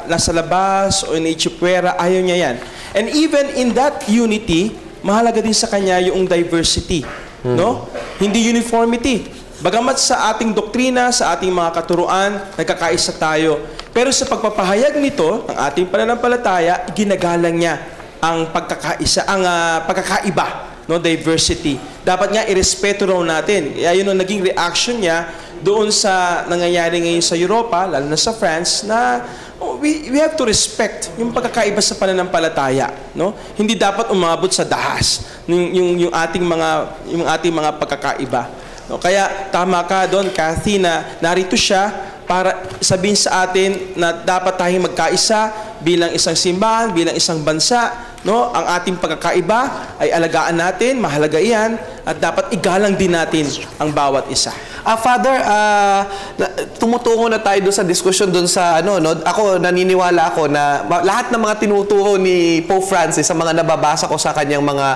nasa labas o iniitsipwera. Ayaw niya yan. And even in that unity, mahalaga din sa kanya yung diversity. No? Hindi uniformity. Bagamat sa ating doktrina, sa ating mga katuruan, nagkakaisa tayo. Pero sa pagpapahayag nito, ang ating pananampalataya, ginagalang niya ang pagkakaisa, ang pagkakaiba no, diversity. Dapat nga irespeto raw natin. Kaya yun ang naging reaction niya doon sa nangyayari ngayon sa Europa, lalo na sa France, na we have to respect yung pagkakaiba sa pananampalataya, no? Hindi dapat umabot sa dahas yung ating mga pagkakaiba. No? Kaya tama ka doon, Kathy, na narito siya para sabihin sa atin na dapat tayong magkaisa bilang isang simbahan, bilang isang bansa, no? Ang ating pagkakaiba ay alagaan natin, mahalaga iyan, at dapat igalang din natin ang bawat isa. Father, tumutungo na tayo doon sa diskusyon doon sa ano, no? Ako naniniwala ako na lahat ng mga tinuturo ni Pope Francis sa mga nababasa ko sa kanyang mga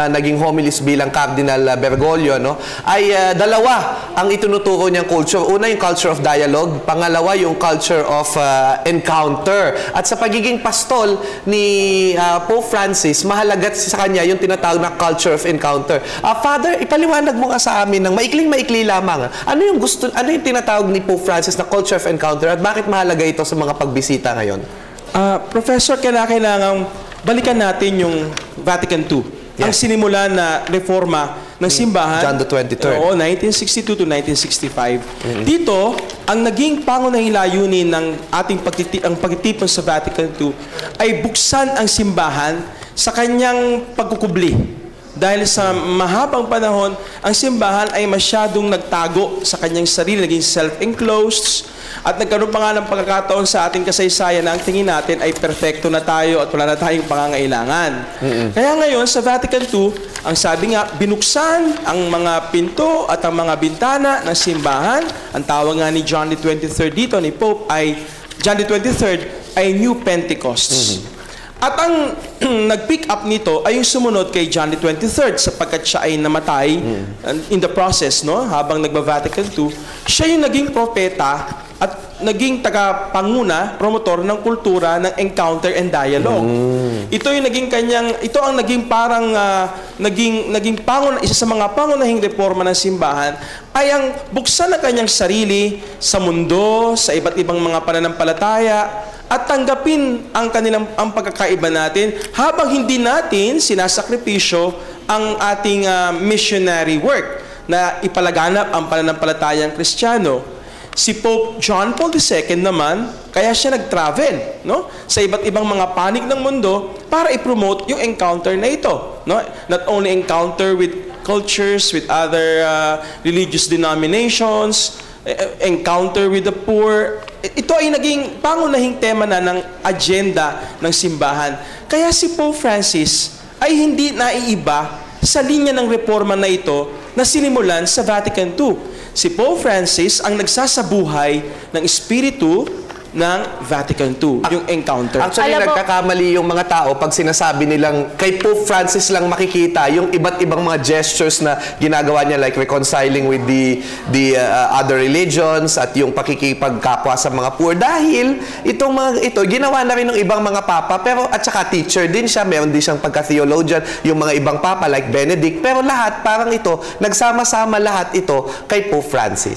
naging homilies bilang Cardinal Bergoglio, no, ay dalawa ang itinuturo niyang culture. Una, yung culture of dialogue, pangalawa, yung culture of encounter. At sa pagiging pastol ni Pope Francis, mahalaga sa kanya yung tinatawag na culture of encounter. Father, ipaliwanag mo nga sa amin ng maikling-maikli lamang. Ano yung tinatawag ni Pope Francis na culture of encounter at bakit mahalaga ito sa mga pagbisita ngayon? Professor, kailangan balikan natin yung Vatican II. Yes. Ang sinimulan na reforma ng simbahan. John the 23rd. Oo, 1962 to 1965. Dito, ang naging pangunahing layunin ng ating pagtitipon sa Vatican II ay buksan ang simbahan sa kanyang pagkukubli. Dahil sa mahabang panahon, ang simbahan ay masyadong nagtago sa kanyang sarili, naging self-enclosed, at nagkaroon pa nga ng pagkakataon sa ating kasaysayan na ang tingin natin ay perfecto na tayo at wala na tayong pangangailangan. Kaya ngayon, sa Vatican II, ang sabi nga, binuksan ang mga pinto at ang mga bintana ng simbahan. Ang tawag nga ni John the 23rd dito, ni Pope, ay John the 23rd ay New Pentecost. At ang nag-pick up nito ay yung sumunod kay John the 23rd sapagkat siya ay namatay in the process, no? Habang nagba-Vatican II, siya yung naging propeta at naging tagapanguna, promotor ng kultura ng encounter and dialogue. Ito yung ito ang naging parang isa sa mga pangunahing reforma ng simbahan ay ang buksan ng kanyang sarili sa mundo, sa iba't ibang mga pananampalataya, at tanggapin ang pagkakaiba natin habang hindi natin sinasakripisyo ang ating missionary work na ipalaganap ang pananampalatayang Kristiyano. Si Pope John Paul II naman, kaya siya nag-travel, no, sa iba't ibang mga panig ng mundo para i-promote yung encounter na ito, no? Not only encounter with cultures, with other religious denominations, encounter with the poor. Ito ay naging pangunahing tema na ng agenda ng simbahan. Kaya si Pope Francis ay hindi naiiba sa linya ng reforma na ito na sinimulan sa Vatican II. Si Pope Francis ang nagsasabuhay ng espiritu ng Vatican II, yung encounter. Actually, nagkakamali yung mga tao pag sinasabi nilang kay Pope Francis lang makikita yung iba't ibang mga gestures na ginagawa niya, like reconciling with the other religions at yung pakikipagkapwa sa mga poor. Dahil ito ginawa na rin ng ibang mga papa, pero at saka teacher din siya, meron din siyang pagka-theologian, yung mga ibang papa like Benedict, pero lahat parang ito, nagsama-sama lahat ito kay Pope Francis.